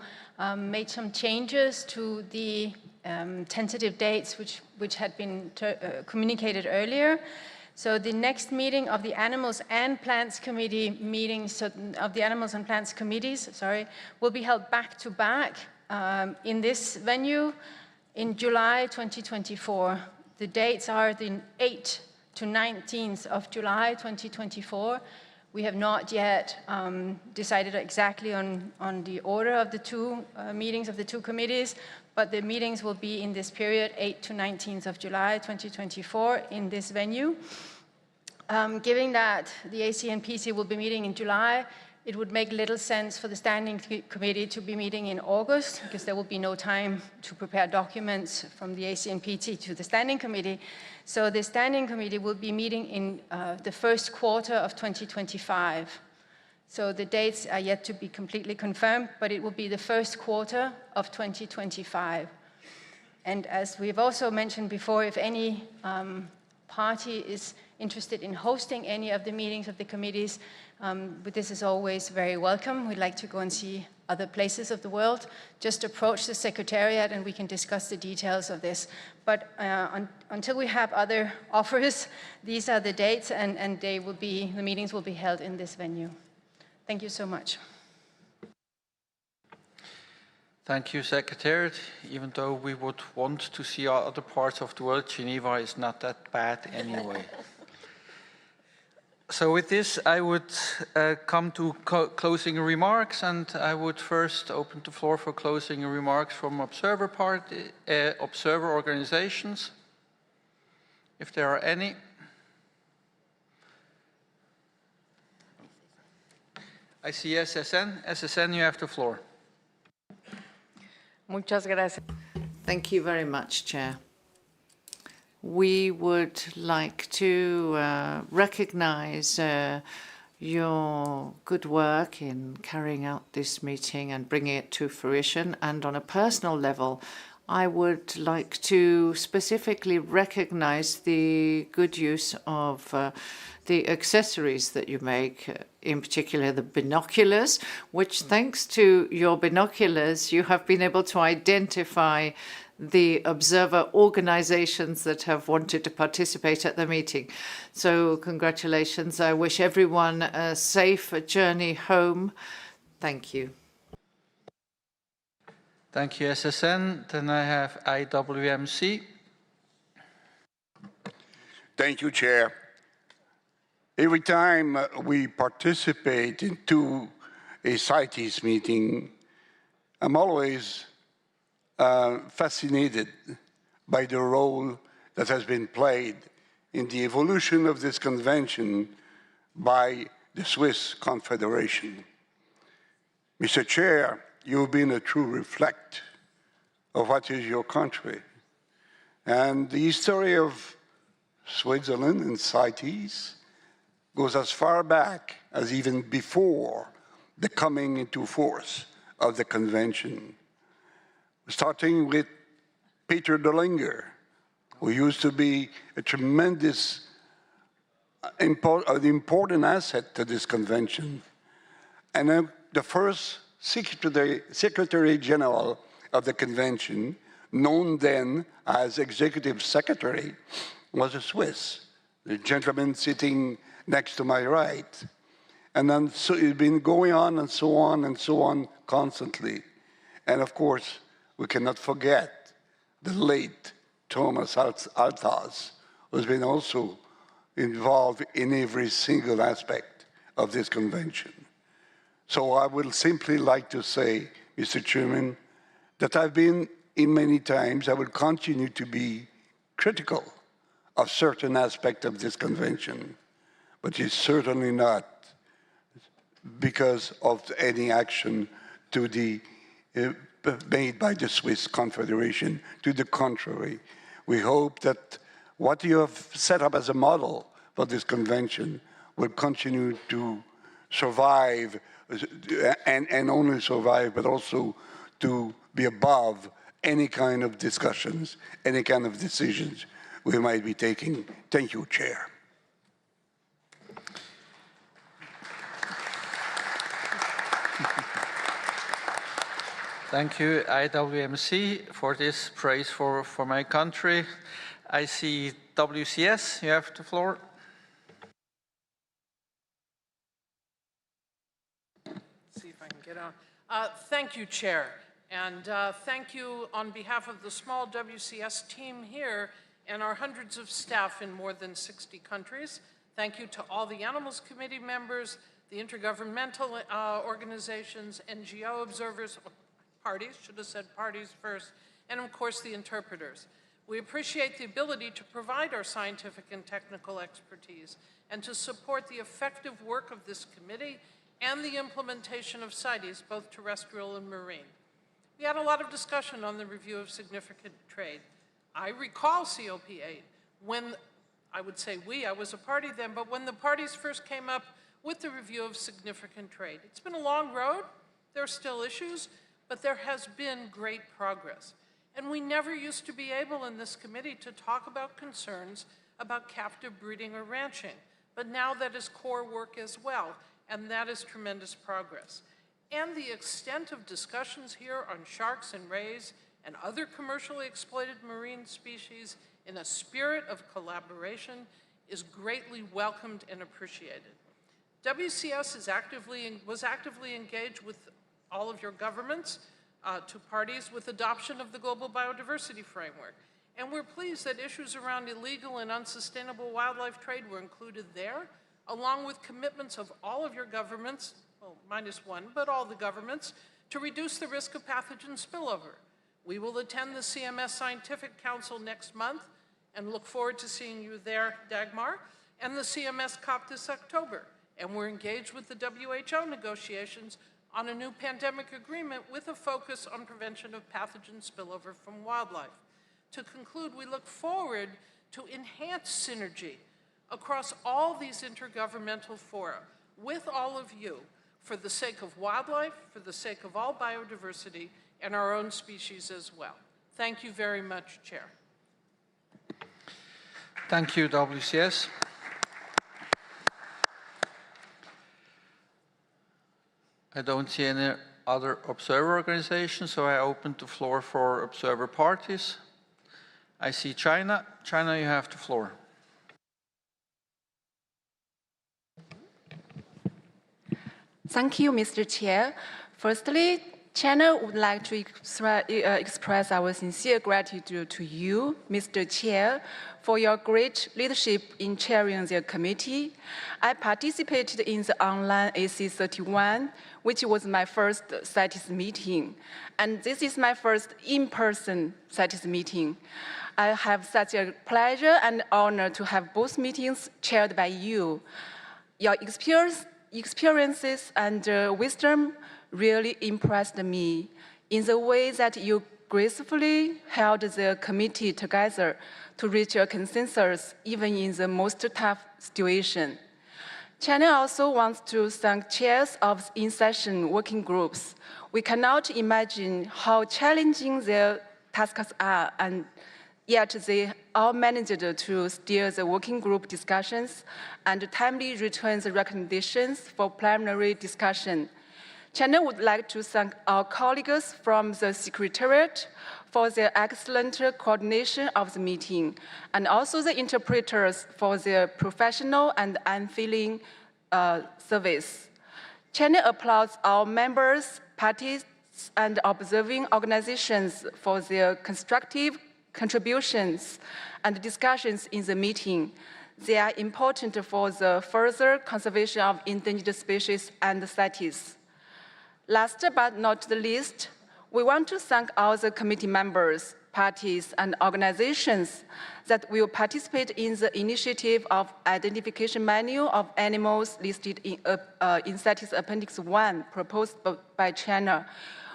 make some changes to the tentative dates which had been communicated earlier. So the next meeting of the Animals and Plants Committee meetings, of the Animals and Plants Committees, will be held back to back in this venue in July 2024. The dates are the 8th to 19th of July 2024. We have not yet decided exactly on the order of the two meetings of the two committees, but the meetings will be in this period, 8th to 19th of July 2024, in this venue. Given that the AC and PC will be meeting in July, it would make little sense for the Standing Committee to be meeting in August, because there will be no time to prepare documents from the AC and PT to the Standing Committee. So the Standing Committee will be meeting in the first quarter of 2025. So the dates are yet to be completely confirmed, but it will be the first quarter of 2025. And as we've also mentioned before, if any party is interested in hosting any of the meetings of the committees, but this is always very welcome. We'd like to go and see other places of the world. Just approach the Secretariat and we can discuss the details of this. But until we have other offers, these are the dates, and the meetings will be held in this venue. Thank you so much. Thank you, Secretariat. Even though we would want to see other parts of the world, Geneva is not that bad anyway. So with this, I would come to closing remarks, and I would first open the floor for closing remarks from observer organizations, if there are any. I see SSN. SSN, you have the floor. Muchas gracias. Thank you very much, Chair. We would like to recognize your good work in carrying out this meeting and bringing it to fruition. And on a personal level, I would like to specifically recognize the good use of the accessories that you make, in particular the binoculars, which thanks to your binoculars, you have been able to identify the observer organizations that have wanted to participate at the meeting. So congratulations. I wish everyone a safe journey home. Thank you. Thank you, SSN. Then I have IWMC. Thank you, Chair. Every time we participate into a CITES meeting, I'm always fascinated by the role that has been played in the evolution of this convention by the Swiss Confederation. Mr. Chair, you've been a true reflect of what is your country. And the history of Switzerland and CITES goes as far back as even before the coming into force of the convention. Starting with Peter Dellinger, who used to be a tremendous important asset to this convention. And then the first Secretary General of the convention, known then as Executive Secretary, was a Swiss, the gentleman sitting next to my right. And then so it's been going on and so on and so on constantly. And of course, we cannot forget the late Thomas Althaus, who's been also involved in every single aspect of this convention. So I would simply like to say, Mr. Chairman, that I've been in many times I will continue to be critical of certain aspects of this convention, but it's certainly not because of any action to the made by the Swiss Confederation. To the contrary, we hope that what you have set up as a model for this convention will continue to survive and only survive, but also to be above any kind of discussions, any kind of decisions we might be taking. Thank you, Chair. Thank you, IWMC, for this praise for my country. I see WCS, you have the floor. Let's see if I can get on. Thank you, Chair. And thank you on behalf of the small WCS team here and our hundreds of staff in more than 60 countries. Thank you to all the Animals Committee members, the intergovernmental organizations, NGO observers, parties, should have said parties first, and of course the interpreters. We appreciate the ability to provide our scientific and technical expertise and to support the effective work of this committee and the implementation of CITES, both terrestrial and marine. We had a lot of discussion on the review of significant trade. I recall COP8 when, I would say I was a party then, but when the parties first came up with the review of significant trade. It's been a long road, there are still issues, but there has been great progress. And we never used to be able in this committee to talk about concerns about captive breeding or ranching, but now that is core work as well, and that is tremendous progress. And the extent of discussions here on sharks and rays and other commercially exploited marine species in a spirit of collaboration is greatly welcomed and appreciated. WCS was actively engaged with all of your governments to parties with adoption of the Global Biodiversity Framework. And we're pleased that issues around illegal and unsustainable wildlife trade were included there, along with commitments of all of your governments, well, minus one, but all the governments, to reduce the risk of pathogen spillover. We will attend the CMS Scientific Council next month and look forward to seeing you there, Dagmar, and the CMS COP this October. And we're engaged with the WHO negotiations on a new pandemic agreement with a focus on prevention of pathogen spillover from wildlife. To conclude, we look forward to enhanced synergy across all these intergovernmental fora with all of you for the sake of wildlife, for the sake of all biodiversity, and our own species as well. Thank you very much, Chair. Thank you, WCS. I don't see any other observer organizations, so I open the floor for observer parties. I see China. China, you have the floor. Thank you, Mr. Chair. Firstly, China would like to express our sincere gratitude to you, Mr. Chair, for your great leadership in chairing the committee. I participated in the online AC31, which was my first CITES meeting, and this is my first in-person CITES meeting. I have such a pleasure and honor to have both meetings chaired by you. Your experiences and wisdom really impressed me in the way that you gracefully held the committee together to reach a consensus even in the most tough situation. China also wants to thank chairs of in-session working groups. We cannot imagine how challenging their tasks are, and yet they all managed to steer the working group discussions and timely return the recommendations for preliminary discussion. China would like to thank our colleagues from the Secretariat for their excellent coordination of the meeting, and also the interpreters for their professional and unfailing service. China applauds our members, parties, and observing organizations for their constructive contributions and discussions in the meeting. They are important for the further conservation of endangered species and CITES. Last but not the least, We want to thank all the committee members, parties, and organizations that will participate in the initiative of identification manual of animals listed in CITES Appendix 1 proposed by China.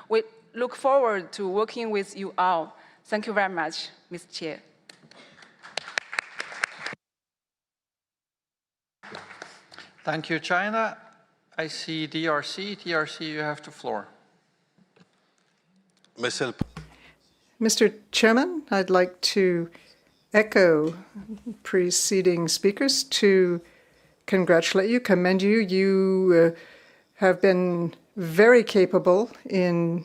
We look forward to working with you all. Thank you very much, Mr. Chair. Thank you, China. I see DRC. DRC, you have the floor. Mr. Chairman, I'd like to echo preceding speakers to congratulate you, commend you. You have been very capable in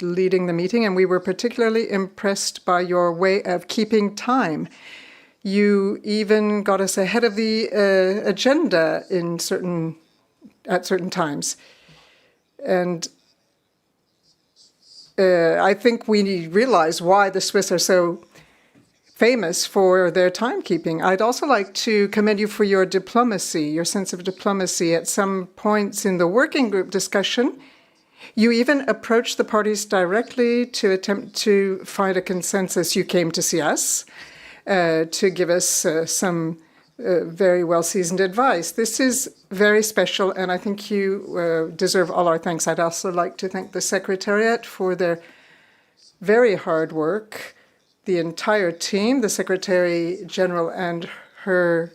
leading the meeting, and we were particularly impressed by your way of keeping time. You even got us ahead of the agenda at certain times. And I think we realize why the Swiss are so famous for their timekeeping. I'd also like to commend you for your diplomacy, your sense of diplomacy. At some points in the working group discussion, you even approached the parties directly to attempt to find a consensus. You came to see us to give us some very well-seasoned advice. This is very special, and I think you deserve all our thanks. I'd also like to thank the Secretariat for their very hard work, the entire team, the Secretary General and her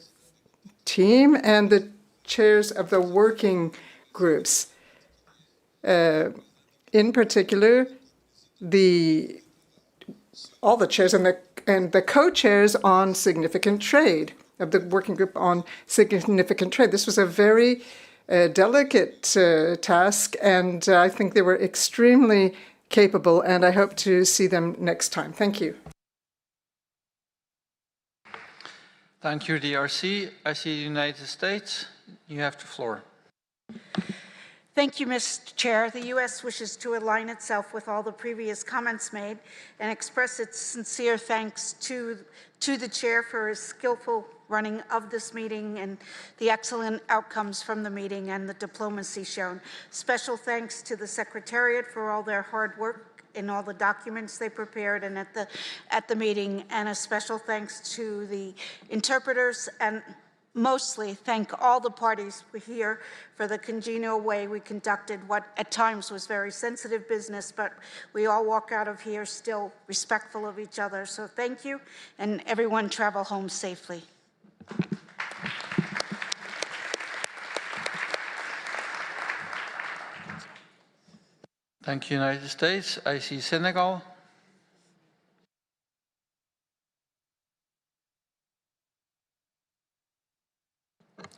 team, and the chairs of the working groups. In particular, all the chairs and the co-chairs on significant trade, of the working group on significant trade. This was a very delicate task, and I think they were extremely capable, and I hope to see them next time. Thank you. Thank you, DRC. I see the United States. You have the floor. Thank you, Mr. Chair. The U.S. wishes to align itself with all the previous comments made and express its sincere thanks to the Chair for his skillful running of this meeting and the excellent outcomes from the meeting and the diplomacy shown. Special thanks to the Secretariat for all their hard work in all the documents they prepared and at the meeting, and a special thanks to the interpreters, and mostly thank all the parties here for the congenial way we conducted what at times was very sensitive business, but we all walk out of here still respectful of each other. So thank you, and everyone travel home safely. Thank you, United States. I see Senegal.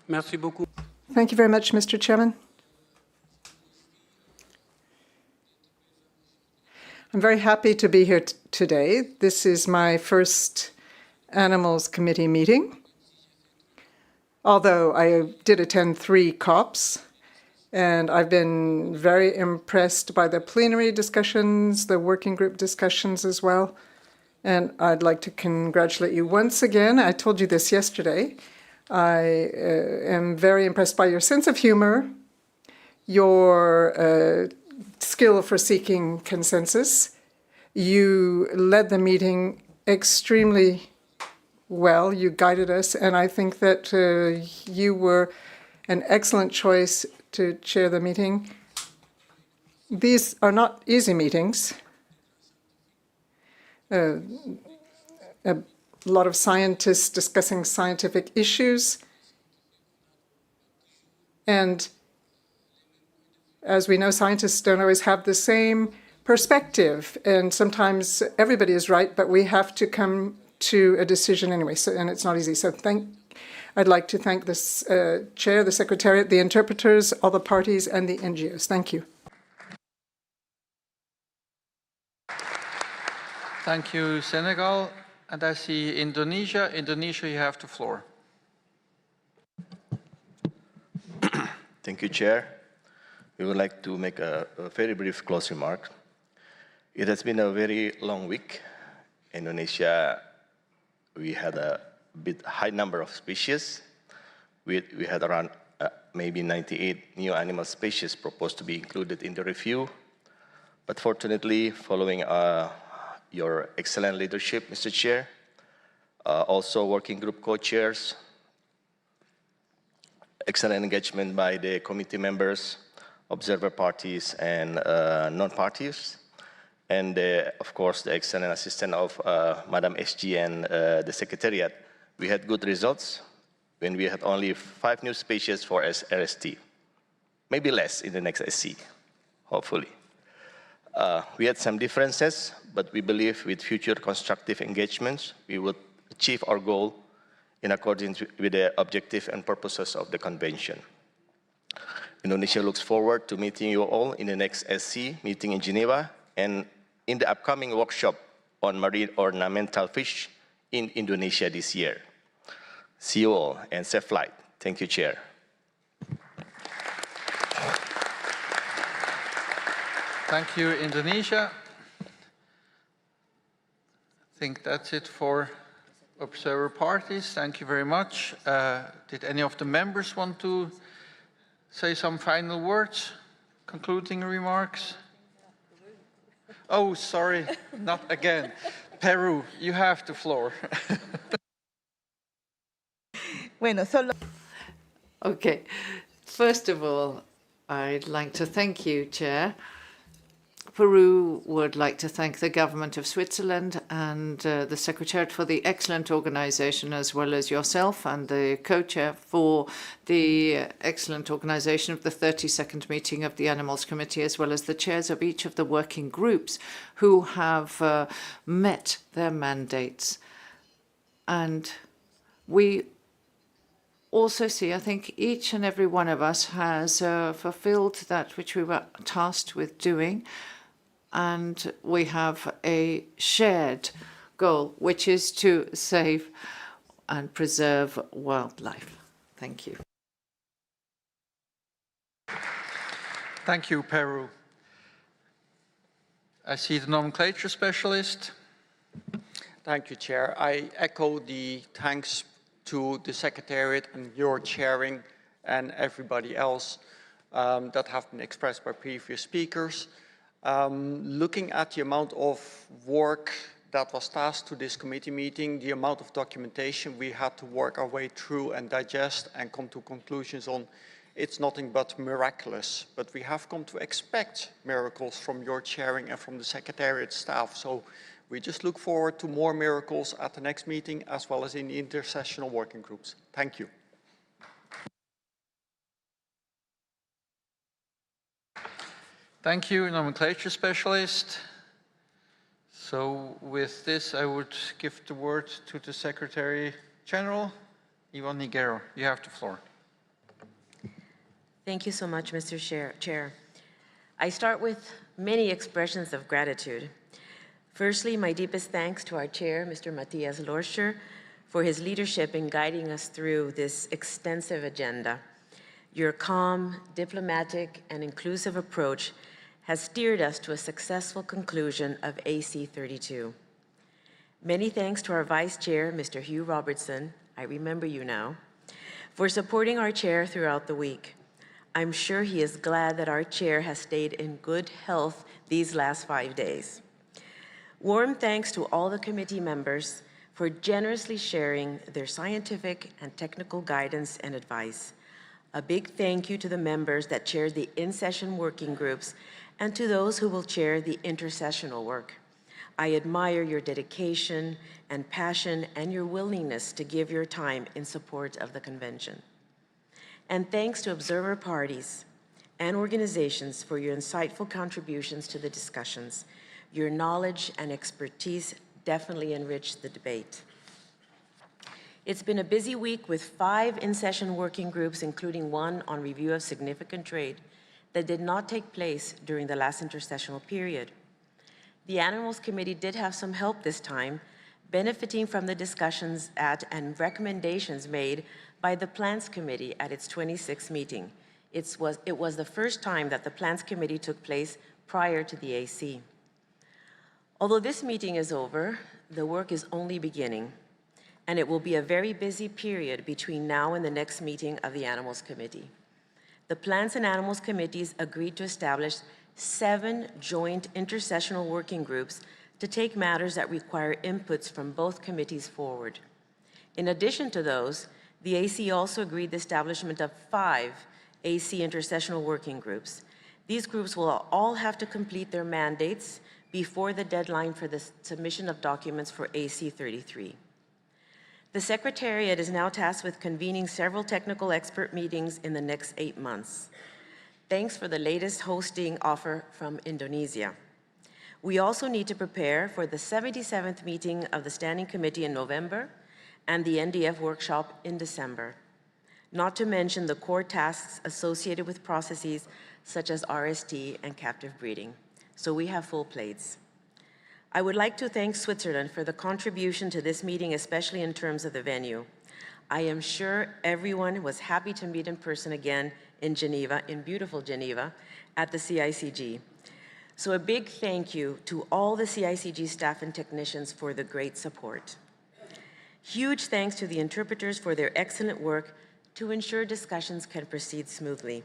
Merci beaucoup. Thank you very much, Mr. Chairman. I'm very happy to be here today. This is my first Animals Committee meeting, although I did attend 3 COPs, and I've been very impressed by the plenary discussions, the working group discussions as well, and I'd like to congratulate you once again. I told you this yesterday. I am very impressed by your sense of humor, your skill for seeking consensus. You led the meeting extremely well. You guided us, and I think that you were an excellent choice to chair the meeting. These are not easy meetings. A lot of scientists discussing scientific issues. And as we know, scientists don't always have the same perspective. And sometimes everybody is right, but we have to come to a decision anyway. So, and it's not easy. So I'd like to thank this chair, the Secretariat, the interpreters, all the parties, and the NGOs. Thank you. Thank you, Senegal. And I see Indonesia. Indonesia, you have the floor. Thank you, Chair. We would like to make a very brief closing remark. It has been a very long week. Indonesia, we had a bit high number of species. We had around maybe 98 new animal species proposed to be included in the review. But fortunately, following your excellent leadership, Mr. Chair, also working group co-chairs, excellent engagement by the committee members, observer parties, and non-parties, and of course the excellent assistance of Madam SG and the Secretariat, we had good results when we had only 5 new species for RST. Maybe less in the next SC, hopefully. We had some differences, but we believe with future constructive engagements, we would achieve our goal in accordance with the objective and purposes of the convention. Indonesia looks forward to meeting you all in the next SC meeting in Geneva and in the upcoming workshop on marine ornamental fish in Indonesia this year. See you all and safe flight. Thank you, Chair. Thank you, Indonesia. I think that's it for observer parties. Thank you very much. Did any of the members want to say some final words, concluding remarks? Oh, sorry, not again. Peru, you have the floor. Okay, first of all, I'd like to thank you, Chair. Peru would like to thank the government of Switzerland and the Secretariat for the excellent organization, as well as yourself and the co-chair for the excellent organization of the 32nd meeting of the Animals Committee, as well as the chairs of each of the working groups who have met their mandates. And we also see, I think each and every one of us has fulfilled that which we were tasked with doing. And we have a shared goal, which is to save and preserve wildlife. Thank you. Thank you, Peru. I see the nomenclature specialist. Thank you, Chair. I echo the thanks to the Secretariat and your chairing and everybody else that have been expressed by previous speakers. Looking at the amount of work that was tasked to this committee meeting, the amount of documentation we had to work our way through and digest and come to conclusions on, it's nothing but miraculous. But we have come to expect miracles from your chairing and from the Secretariat staff. So we just look forward to more miracles at the next meeting as well as in the intersessional working groups. Thank you. Thank you, nomenclature specialist. So with this, I would give the word to the Secretary General, Ivan Niguero. You have the floor. Thank you so much, Mr. Chair. I start with many expressions of gratitude. Firstly, my deepest thanks to our chair, Mr. Matthias Lorscher, for his leadership in guiding us through this extensive agenda. Your calm, diplomatic, and inclusive approach has steered us to a successful conclusion of AC 32. Many thanks to our Vice Chair, Mr. Hugh Robertson, I remember you now, for supporting our chair throughout the week. I'm sure he is glad that our chair has stayed in good health these last 5 days. Warm thanks to all the committee members for generously sharing their scientific and technical guidance and advice. A big thank you to the members that chaired the in-session working groups and to those who will chair the intersessional work. I admire your dedication and passion and your willingness to give your time in support of the convention. And thanks to observer parties and organizations for your insightful contributions to the discussions. Your knowledge and expertise definitely enriched the debate. It's been a busy week with 5 in-session working groups, including one on review of significant trade that did not take place during the last intersessional period. The Animals Committee did have some help this time, benefiting from the discussions at and recommendations made by the Plants Committee at its 26th meeting. It was the first time that the Plants Committee took place prior to the AC. Although this meeting is over, the work is only beginning, and it will be a very busy period between now and the next meeting of the Animals Committee. The Plants and Animals Committees agreed to establish 7 joint intersessional working groups to take matters that require inputs from both committees forward. In addition to those, the AC also agreed the establishment of 5 AC intersessional working groups. These groups will all have to complete their mandates before the deadline for the submission of documents for AC 33. The Secretariat is now tasked with convening several technical expert meetings in the next 8 months. Thanks for the latest hosting offer from Indonesia. We also need to prepare for the 77th meeting of the Standing Committee in November and the NDF workshop in December, not to mention the core tasks associated with processes such as RST and captive breeding. So we have full plates. I would like to thank Switzerland for the contribution to this meeting, especially in terms of the venue. I am sure everyone was happy to meet in person again in Geneva, in beautiful Geneva, at the CICG. So a big thank you to all the CICG staff and technicians for the great support. Huge thanks to the interpreters for their excellent work to ensure discussions can proceed smoothly.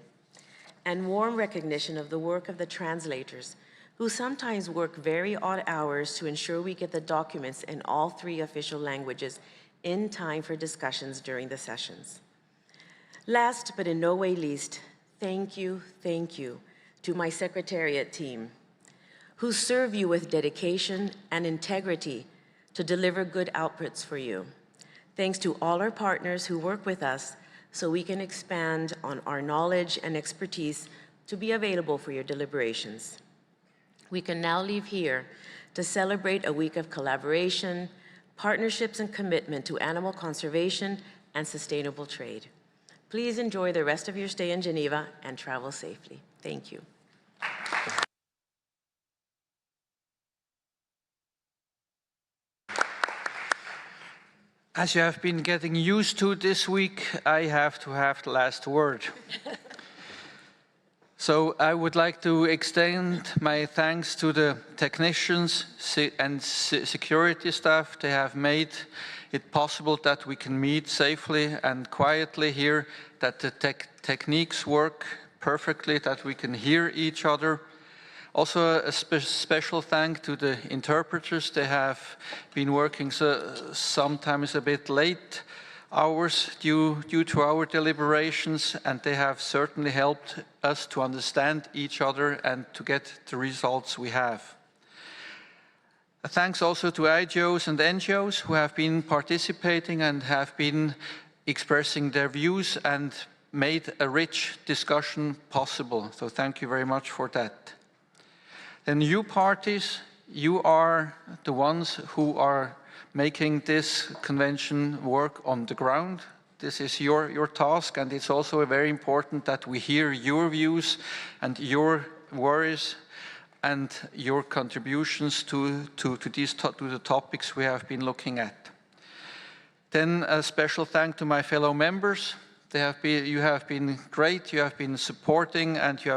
And warm recognition of the work of the translators, who sometimes work very odd hours to ensure we get the documents in all 3 official languages in time for discussions during the sessions. Last, but in no way least, thank you to my Secretariat team, who serve you with dedication and integrity to deliver good outputs for you. Thanks to all our partners who work with us so we can expand on our knowledge and expertise to be available for your deliberations. We can now leave here to celebrate a week of collaboration, partnerships, and commitment to animal conservation and sustainable trade. Please enjoy the rest of your stay in Geneva and travel safely. Thank you. As you have been getting used to this week, I have to have the last word. So I would like to extend my thanks to the technicians and security staff. They have made it possible that we can meet safely and quietly here, that the techniques work perfectly, that we can hear each other. Also a special thank to the interpreters. They have been working sometimes a bit late hours due to our deliberations, and they have certainly helped us to understand each other and to get the results we have. Thanks also to IGOs and NGOs who have been participating and have been expressing their views and made a rich discussion possible. So thank you very much for that. Then you parties, you are the ones who are making this convention work on the ground. This is your task, and it's also very important that we hear your views and your worries and your contributions to the topics we have been looking at. Then a special thank to my fellow members. You have been great, you have been supporting, and you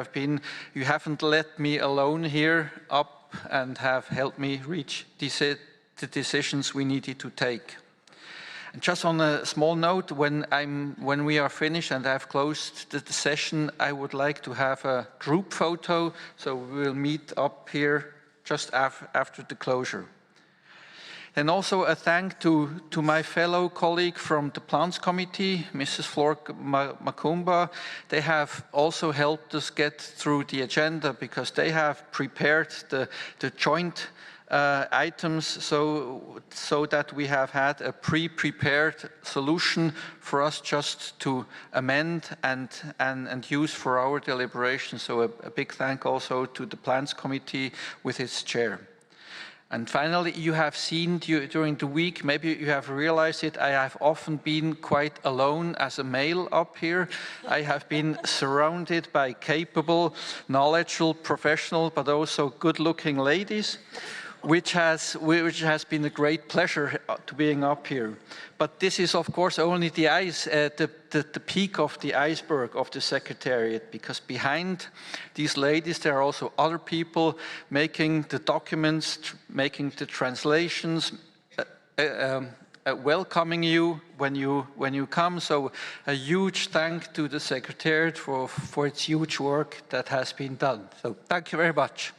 haven't let me alone here up and have helped me reach the decisions we needed to take. And just on a small note, when we are finished and I've closed the session, I would like to have a group photo, so we will meet up here just after the closure. And also a thank to my fellow colleague from the Plants Committee, Mrs. Flora Makumba. They have also helped us get through the agenda because they have prepared the joint items so that we have had a pre-prepared solution for us just to amend and use for our deliberations. So a big thank also to the Plants Committee with its chair. And finally, you have seen during the week, maybe you have realized it, I have often been quite alone as a male up here. I have been surrounded by capable, knowledgeable, professional, but also good-looking ladies, which has been a great pleasure to being up here. But this is, of course, only the peak of the iceberg of the Secretariat, because behind these ladies, there are also other people making the documents, making the translations, welcoming you when you come. So a huge thank to the Secretariat for its huge work that has been done. So thank you very much.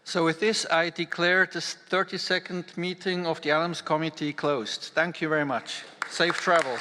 So with this, I declare this 32nd meeting of the Adams Committee closed. Thank you very much. Safe travels.